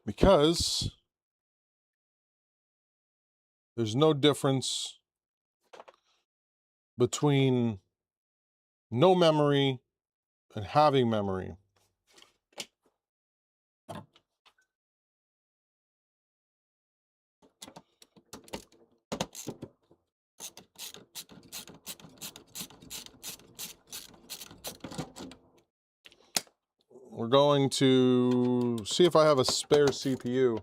Because there's no difference between no memory and having memory. We're going to see if I have a spare CPU.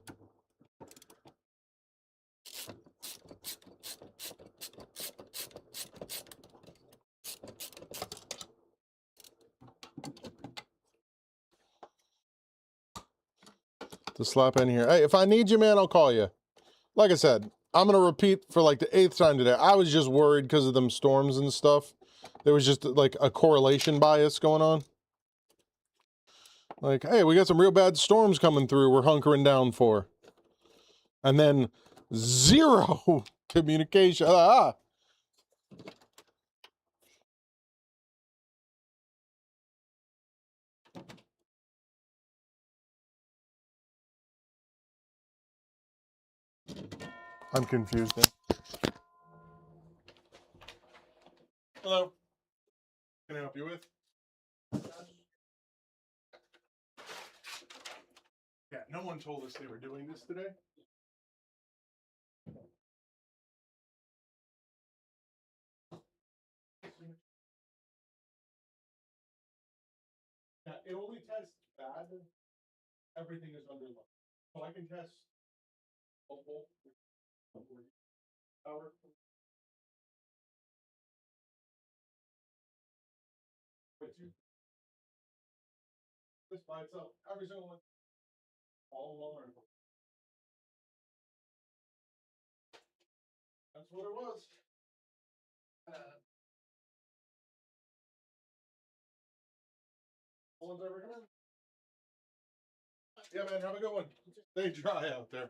To slap in here. Hey, if I need you, man, I'll call you. Like I said, I'm going to repeat for like the 8th time today. I was just worried because of them storms and stuff. There was just like a correlation bias going on. Like, hey, we got some real bad storms coming through we're hunkering down for. And then zero communication. I'm confused now. Hello. Can I help you with? Yeah, no one told us they were doing this today. Yeah, it only tests bad. Everything is under lock. So I can test a whole power. This by itself, every single one, all along. That's what it was. No one's ever come in. Yeah, man, have a good one. Stay dry out there.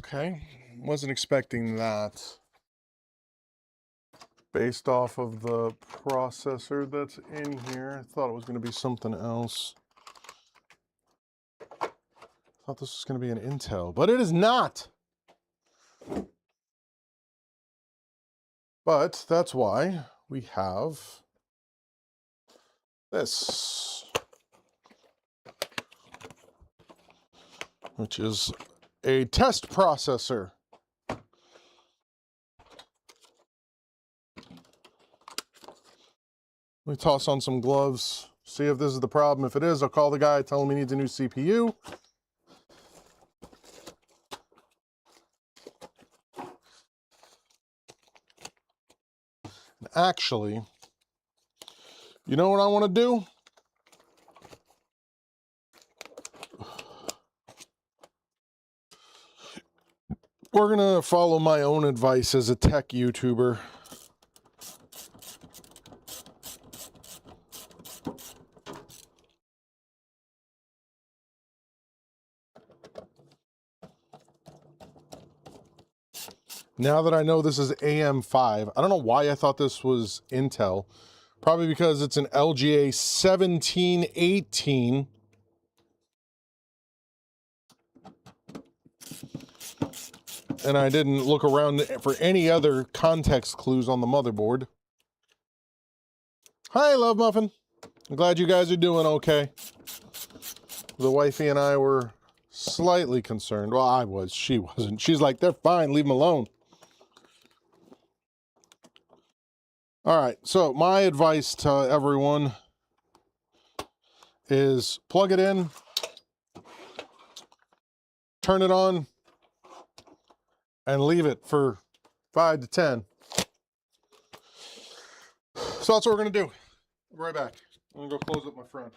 Okay, wasn't expecting that. Based off of the processor that's in here, I thought it was going to be something else. I thought this was going to be an Intel, but it is not. But that's why we have this, which is a test processor. Let me toss on some gloves, see if this is the problem. If it is, I'll call the guy, tell him he needs a new CPU. And actually, you know what I want to do? We're going to follow my own advice as a tech YouTuber. Now that I know this is AM5, I don't know why I thought this was Intel. Probably because it's an LGA 1718. And I didn't look around for any other context clues on the motherboard. Hi, Love Muffin. I'm glad you guys are doing okay. The wifey and I were slightly concerned. Well, I was. She wasn't. She's like, they're fine. Leave them alone. All right. So my advice to everyone is plug it in, turn it on, and leave it for 5 to 10. So that's what we're going to do. I'll be right back. I'm going to go close up my friend.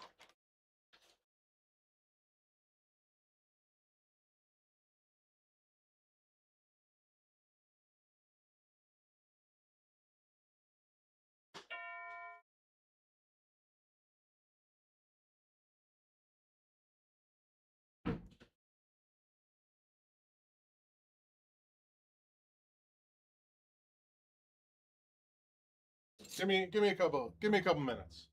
Give me a couple minutes.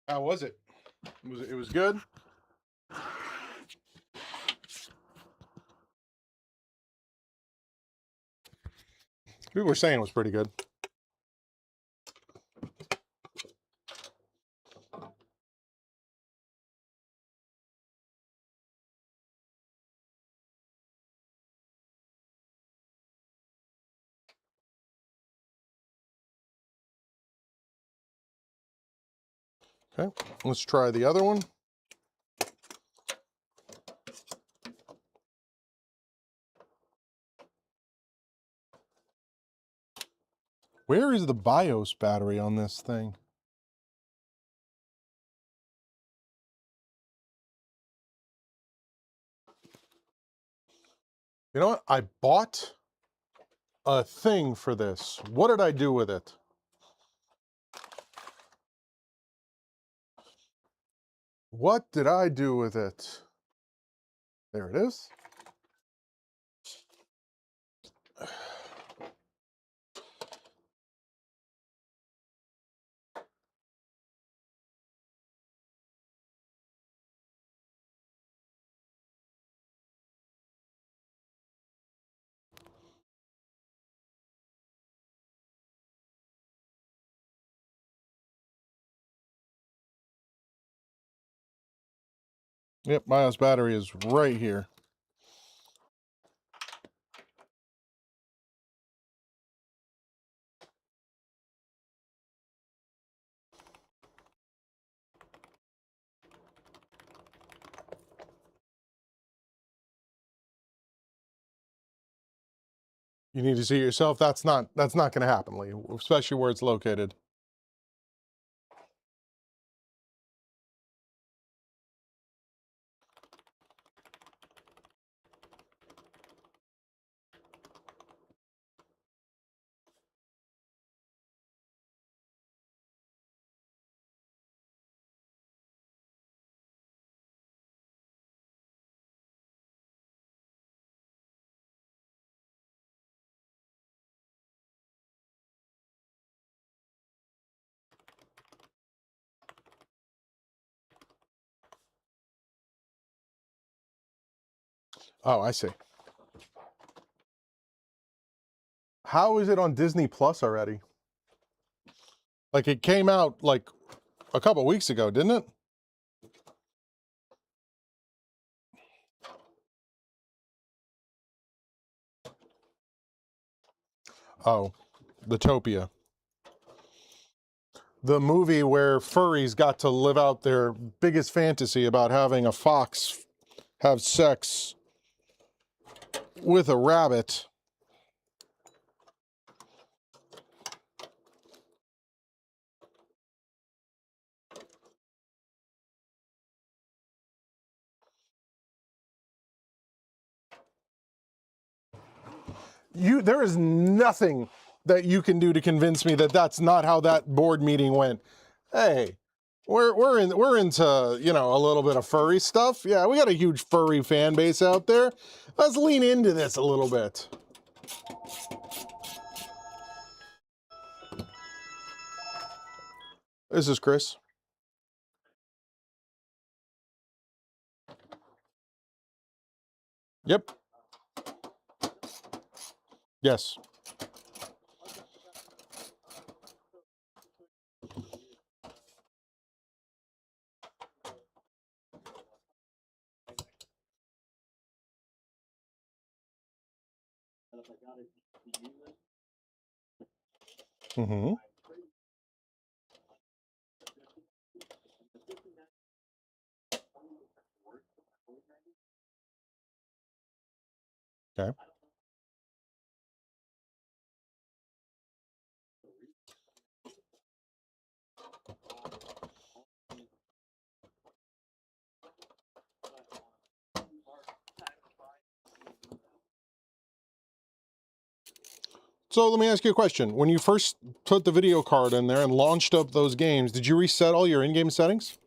How was it? It was good? People were saying it was pretty good. Okay, let's try the other one. Where is the BIOS battery on this thing? You know what? I bought a thing for this. What did I do with it? What did I do with it? There it is. Yep, BIOS battery is right here. You need to see it yourself. That's not going to happen, Lee, especially where it's located. Oh, I see. How is it on Disney Plus already? Like, it came out like a couple weeks ago, didn't it? Oh, Topia. The movie where furries got to live out their biggest fantasy about having a fox have sex with a rabbit. There is nothing that you can do to convince me that that's not how that board meeting went. Hey, we're into, you know, a little bit of furry stuff. Yeah, we got a huge furry fan base out there. Let's lean into this a little bit. This is Chris. Yep. Yes. Mm-hmm. Okay. So let me ask you a question. When you first put the video card in there and launched up those games, did you reset all your in-game settings?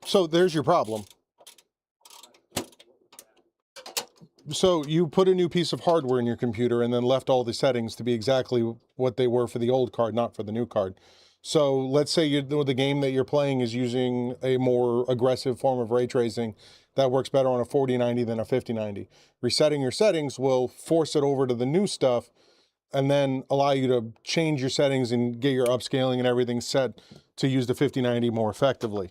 So there's your problem. So you put a new piece of hardware in your computer and then left all the settings to be exactly what they were for the old card, not for the new card. So let's say the game that you're playing is using a more aggressive form of ray tracing that works better on a 4090 than a 5090. Resetting your settings will force it over to the new stuff and then allow you to change your settings and get your upscaling and everything set to use the 5090 more effectively.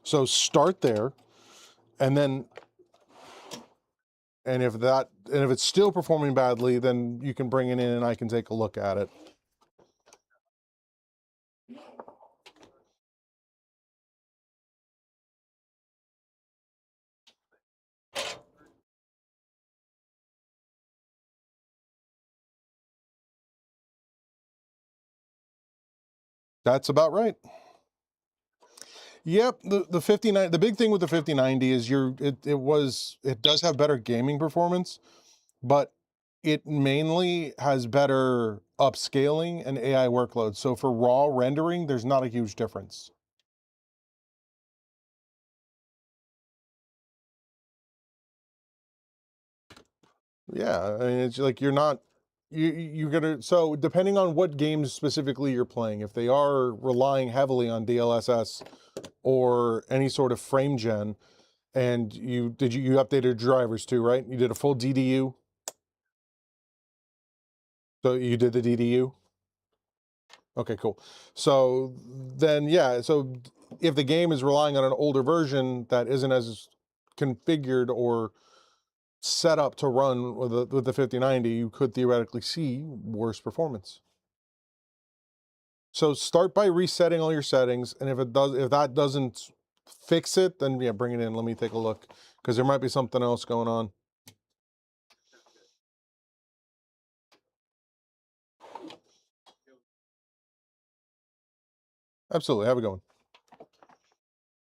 So start there, and then if it's still performing badly, then you can bring it in and I can take a look at it. That's about right. Yep, the 59, the big thing with the 5090 is it does have better gaming performance, but it mainly has better upscaling and AI workloads. So for raw rendering, there's not a huge difference. Yeah, I mean, it's like you're gonna, so depending on what games specifically you're playing, if they are relying heavily on DLSS or any sort of frame gen, and you updated drivers too, right? You did a full DDU. So you did the DDU? Okay, cool. So then, yeah, so if the game is relying on an older version that isn't as configured or set up to run with the 5090, you could theoretically see worse performance. So start by resetting all your settings, and if that doesn't fix it, then yeah, bring it in. Let me take a look, because there might be something else going on. Absolutely. Have a good one.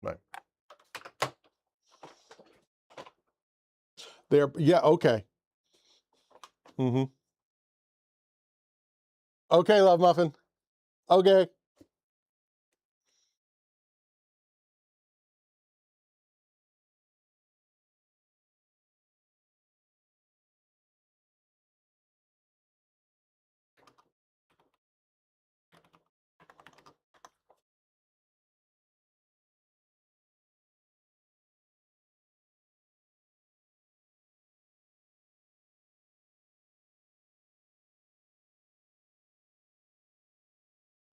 Bye. There. Yeah. Okay. Mm-hmm. Okay, love muffin. Okay.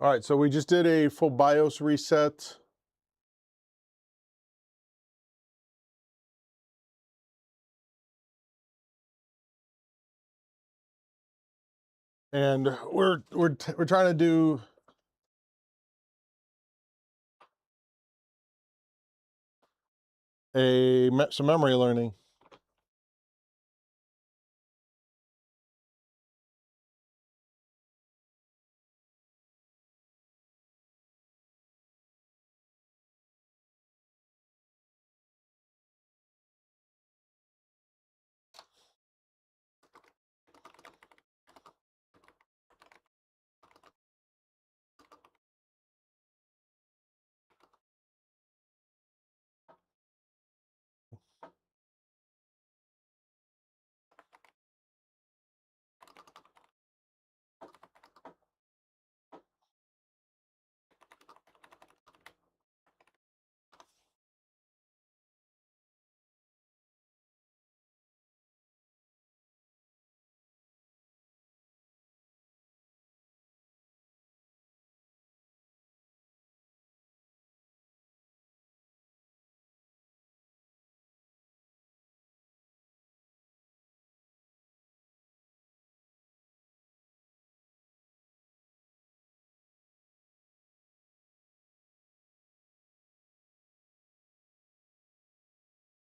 All right. So we just did a full BIOS reset. And we're trying to do some memory learning.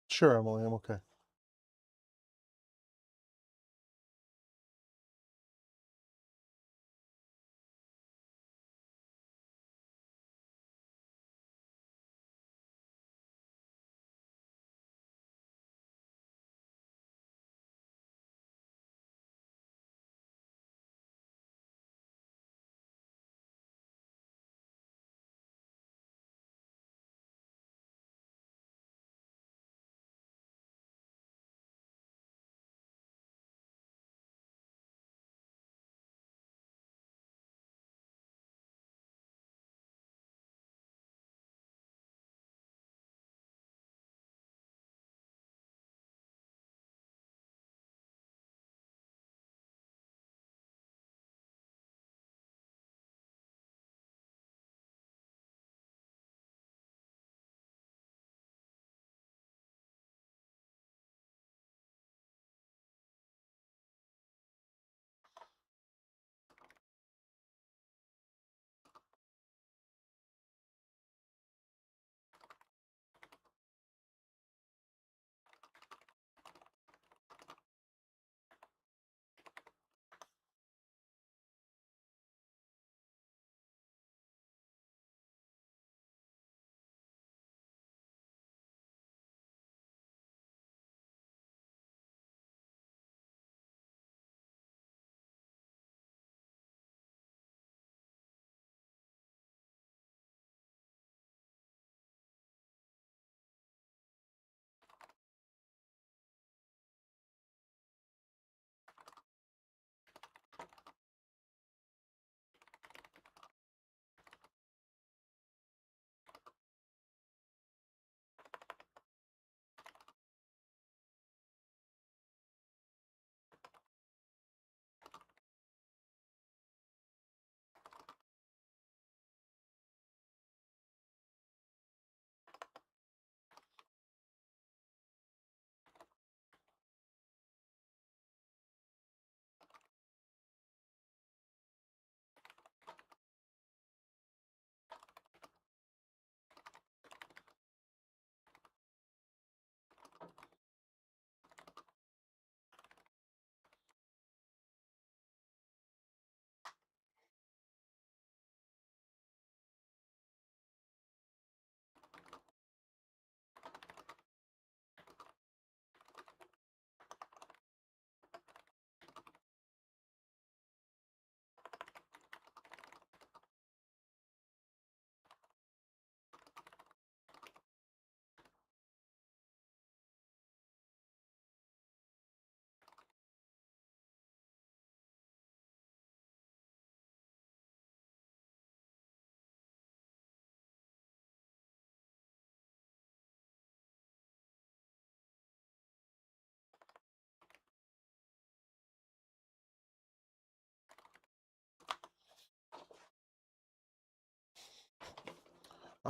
Sure, Emily, I'm okay.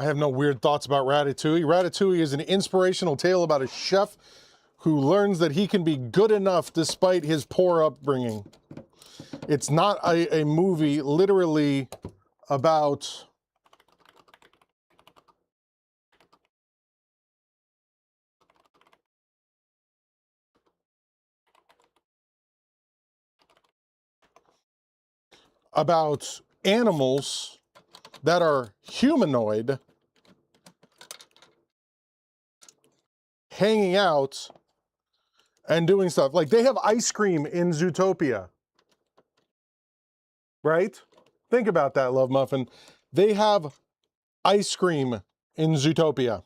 I have no weird thoughts about Ratatouille. Ratatouille is an inspirational tale about a chef who learns that he can be good enough despite his poor upbringing. It's not a movie literally about animals that are humanoid hanging out and doing stuff. Like, they have ice cream in Zootopia, right? Think about that, Love Muffin. They have ice cream in Zootopia.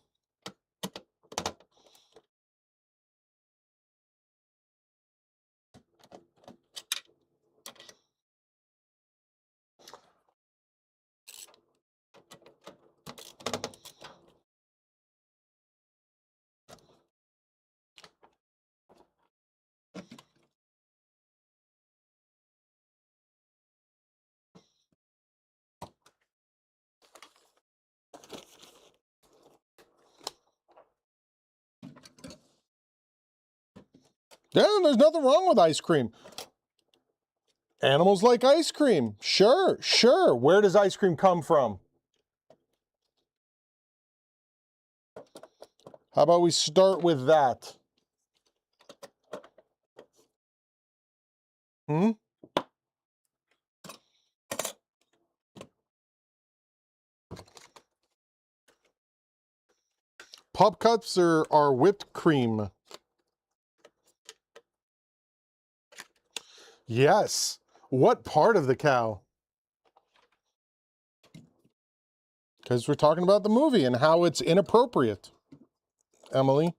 Yeah, there's nothing wrong with ice cream. Animals like ice cream. Sure, sure. Where does ice cream come from? How about we start with that? Hmm? Pop cups are whipped cream. Yes. What part of the cow? Because we're talking about the movie and how it's inappropriate, Emily.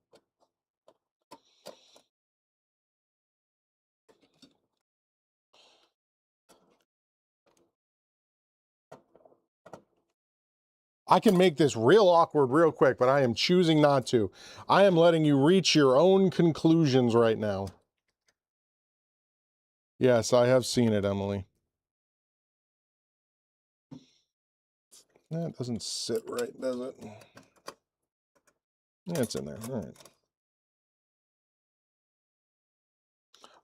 I can make this real awkward real quick, but I am choosing not to. I am letting you reach your own conclusions right now. Yes, I have seen it, Emily. That doesn't sit right, does it? Yeah, it's in there. All right.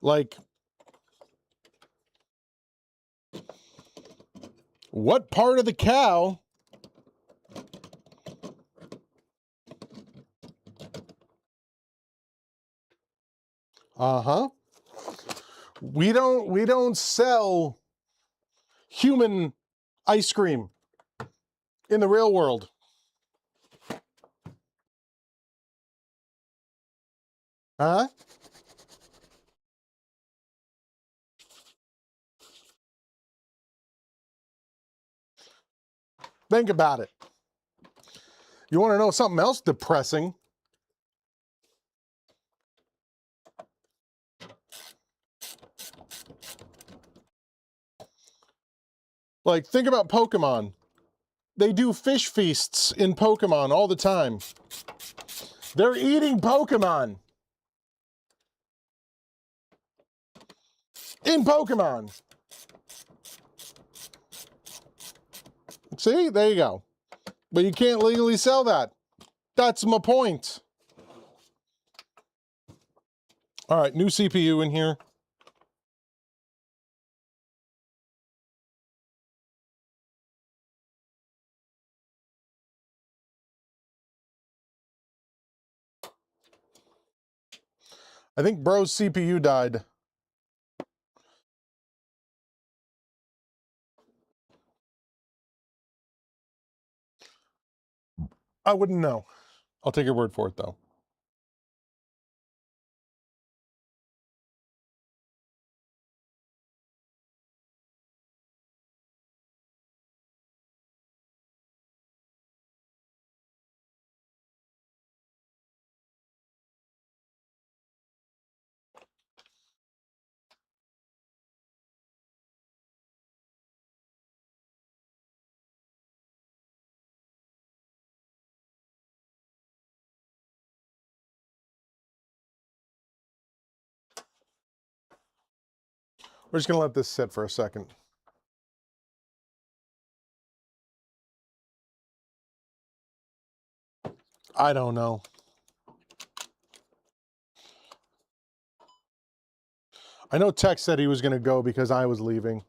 Like, what part of the cow? Uh-huh. We don't sell human ice cream in the real world. Huh? Think about it. You want to know something else depressing? Like, think about Pokemon. They do fish feasts in Pokemon all the time. They're eating Pokemon. In Pokemon. See, there you go. But you can't legally sell that. That's my point. All right, new CPU in here. I think bro's CPU died. I wouldn't know. I'll take your word for it, though. We're just going to let this sit for a second. I don't know. I know Tex said he was going to go because I was leaving.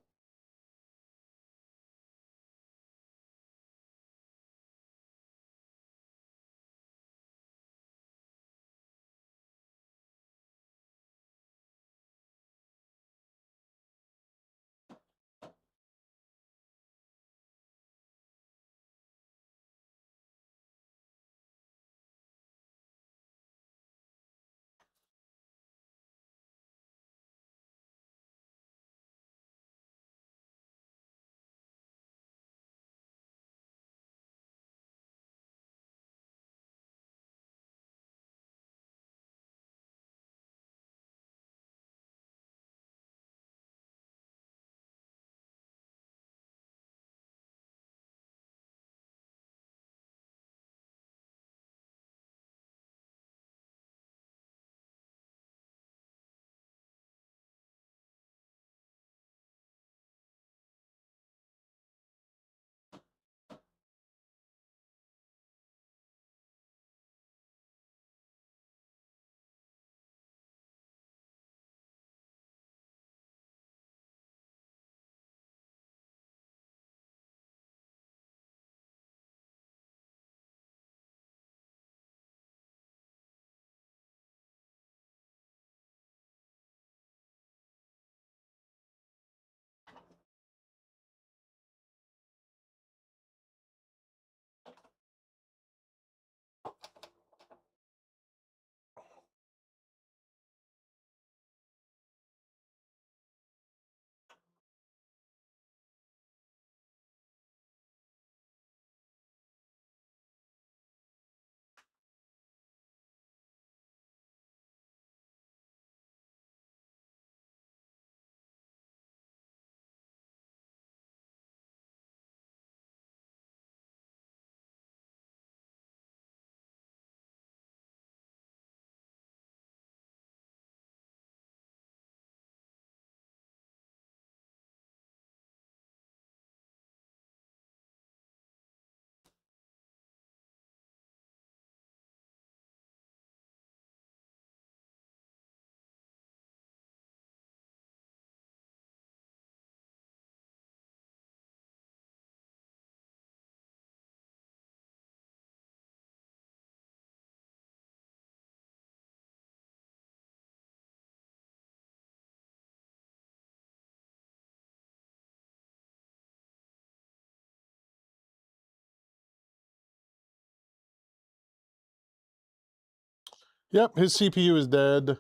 Yep, his CPU is dead.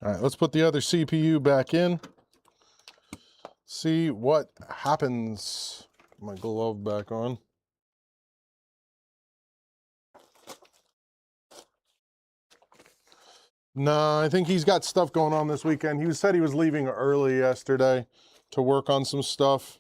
All right, let's put the other CPU back in. See what happens. Put my glove back on. No, I think he's got stuff going on this weekend. He said he was leaving early yesterday to work on some stuff.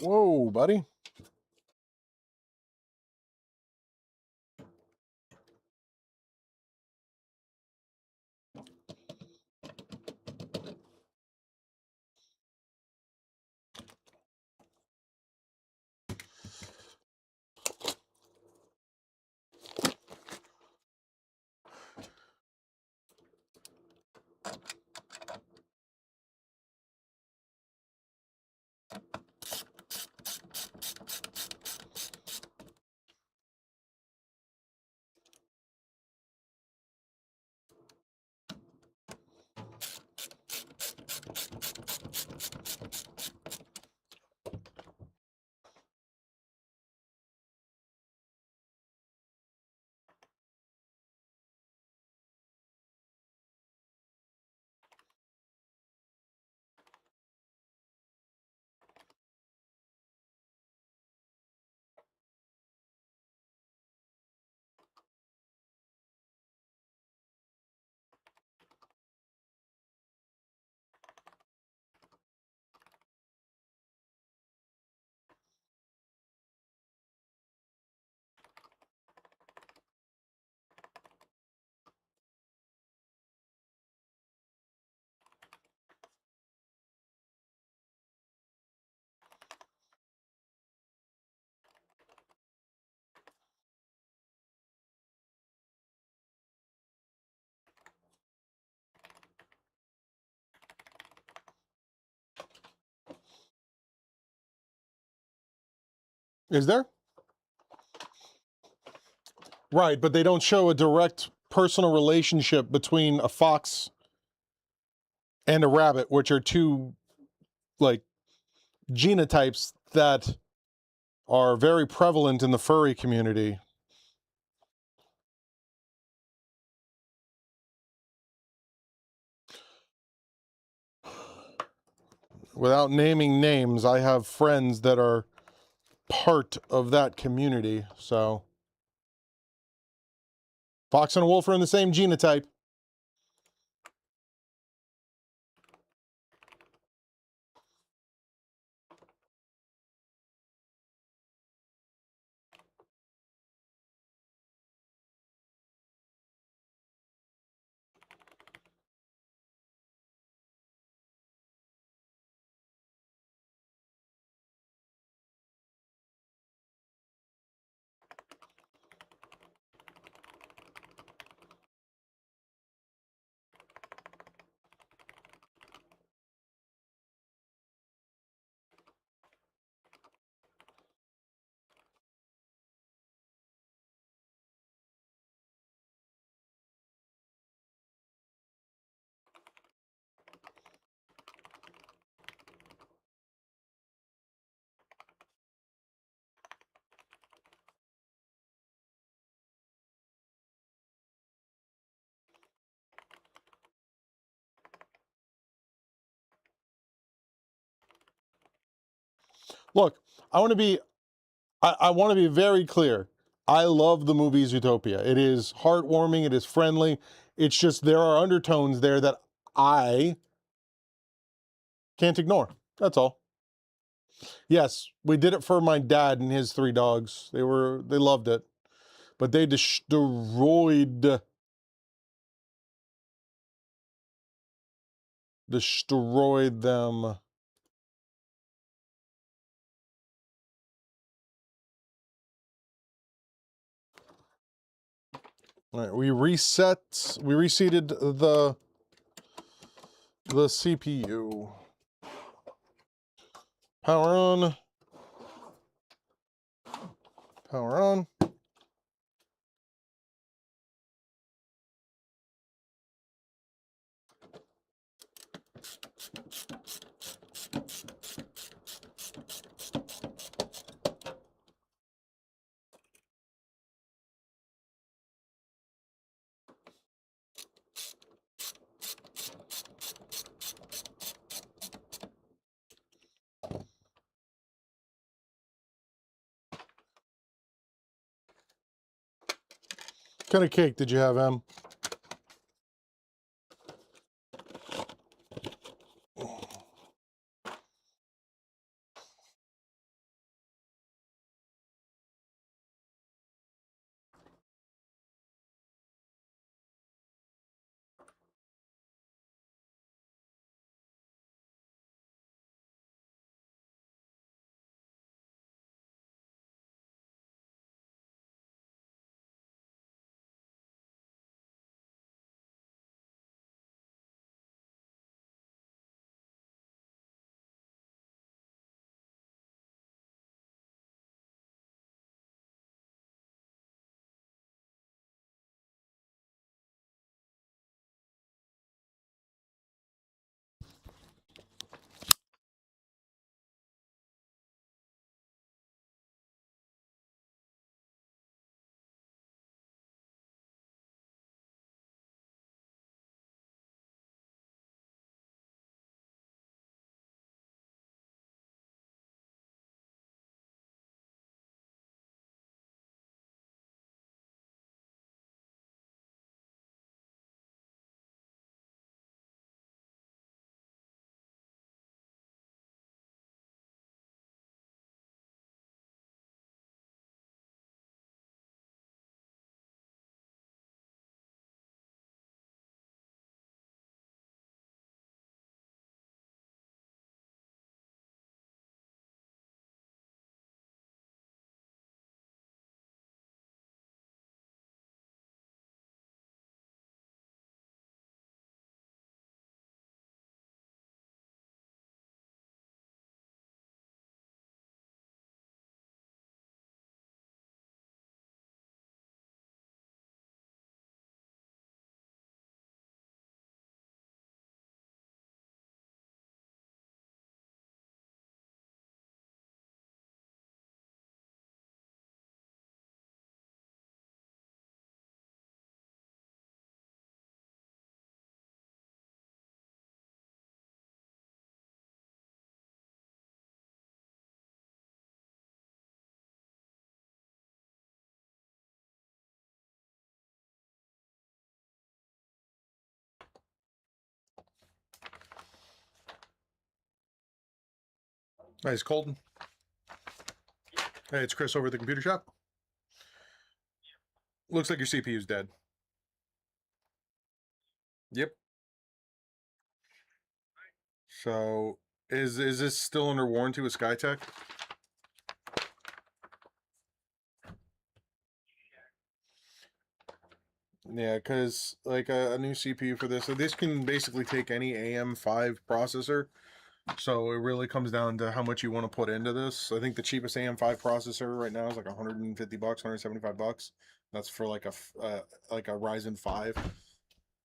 Whoa, buddy. Is there? Right, but they don't show a direct personal relationship between a fox and a rabbit, which are two, like, genotypes that are very prevalent in the furry community. Without naming names, I have friends that are part of that community, so. Fox and a wolf are in the same genotype. Look, I want to be I want to be very clear. I love the movie Zootopia. It is heartwarming, it is friendly. It's just there are undertones there that I can't ignore. That's all. Yes, we did it for my dad and his 3 dogs. They loved it. But they destroyed them. All right, we reseated the CPU. Power on. Power on. What kind of cake did you have, Em? Hey, it's Colton. Hey, it's Chris over at the computer shop. Looks like your CPU's dead. Yep. So, is this still under warranty with Skytech? Yeah, because like a new CPU for this, so this can basically take any AM5 processor. So it really comes down to how much you want to put into this. I think the cheapest AM5 processor right now is like 150 bucks, 175 bucks. That's for like a Ryzen 5.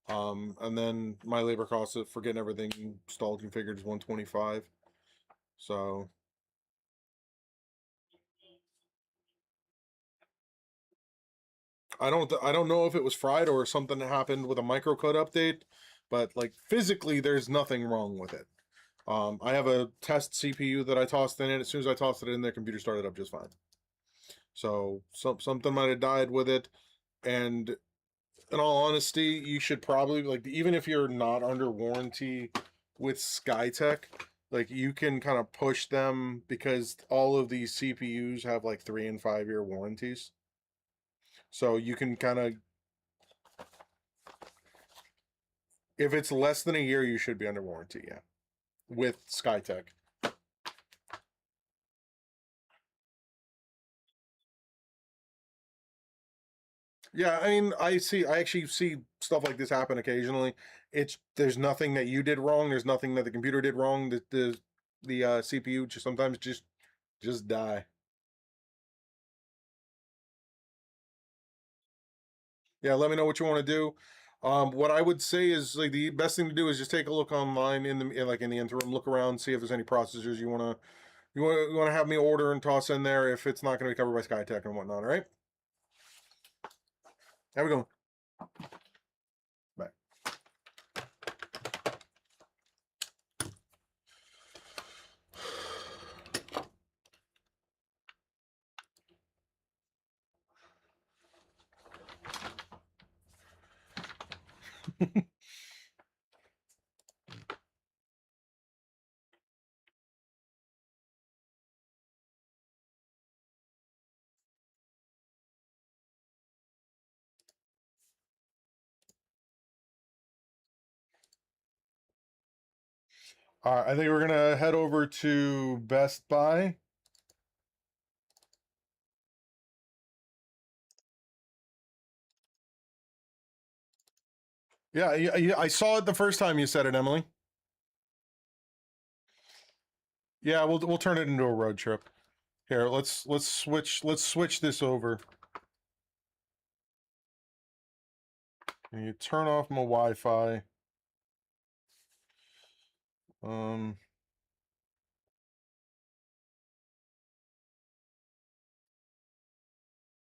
And then my labor cost for getting everything installed configured is 125. So I don't know if it was fried or something happened with a microcode update, but like physically there's nothing wrong with it. I have a test CPU that I tossed in it. As soon as I tossed it in, the computer started up just fine. So something might have died with it, and in all honesty, you should probably like even if you're not under warranty with Skytech, like you can kind of push them because all of these CPUs have like 3 and 5 year warranties. So you can kind of if it's less than a year, you should be under warranty, yeah. With Skytech. Yeah, I mean, I actually see stuff like this happen occasionally. There's nothing that you did wrong. There's nothing that the computer did wrong. The CPU just sometimes just die. Yeah, let me know what you want to do. What I would say is like the best thing to do is just take a look online in the interim, look around, see if there's any processors you want to have me order and toss in there if it's not going to be covered by Skytech and whatnot. All right, have we go. Bye. All right, I think we're gonna head over to Best Buy. Yeah, I saw it the first time you said it, Emily. Yeah, we'll turn it into a road trip. Here, let's switch this over. And you turn off my Wi-Fi.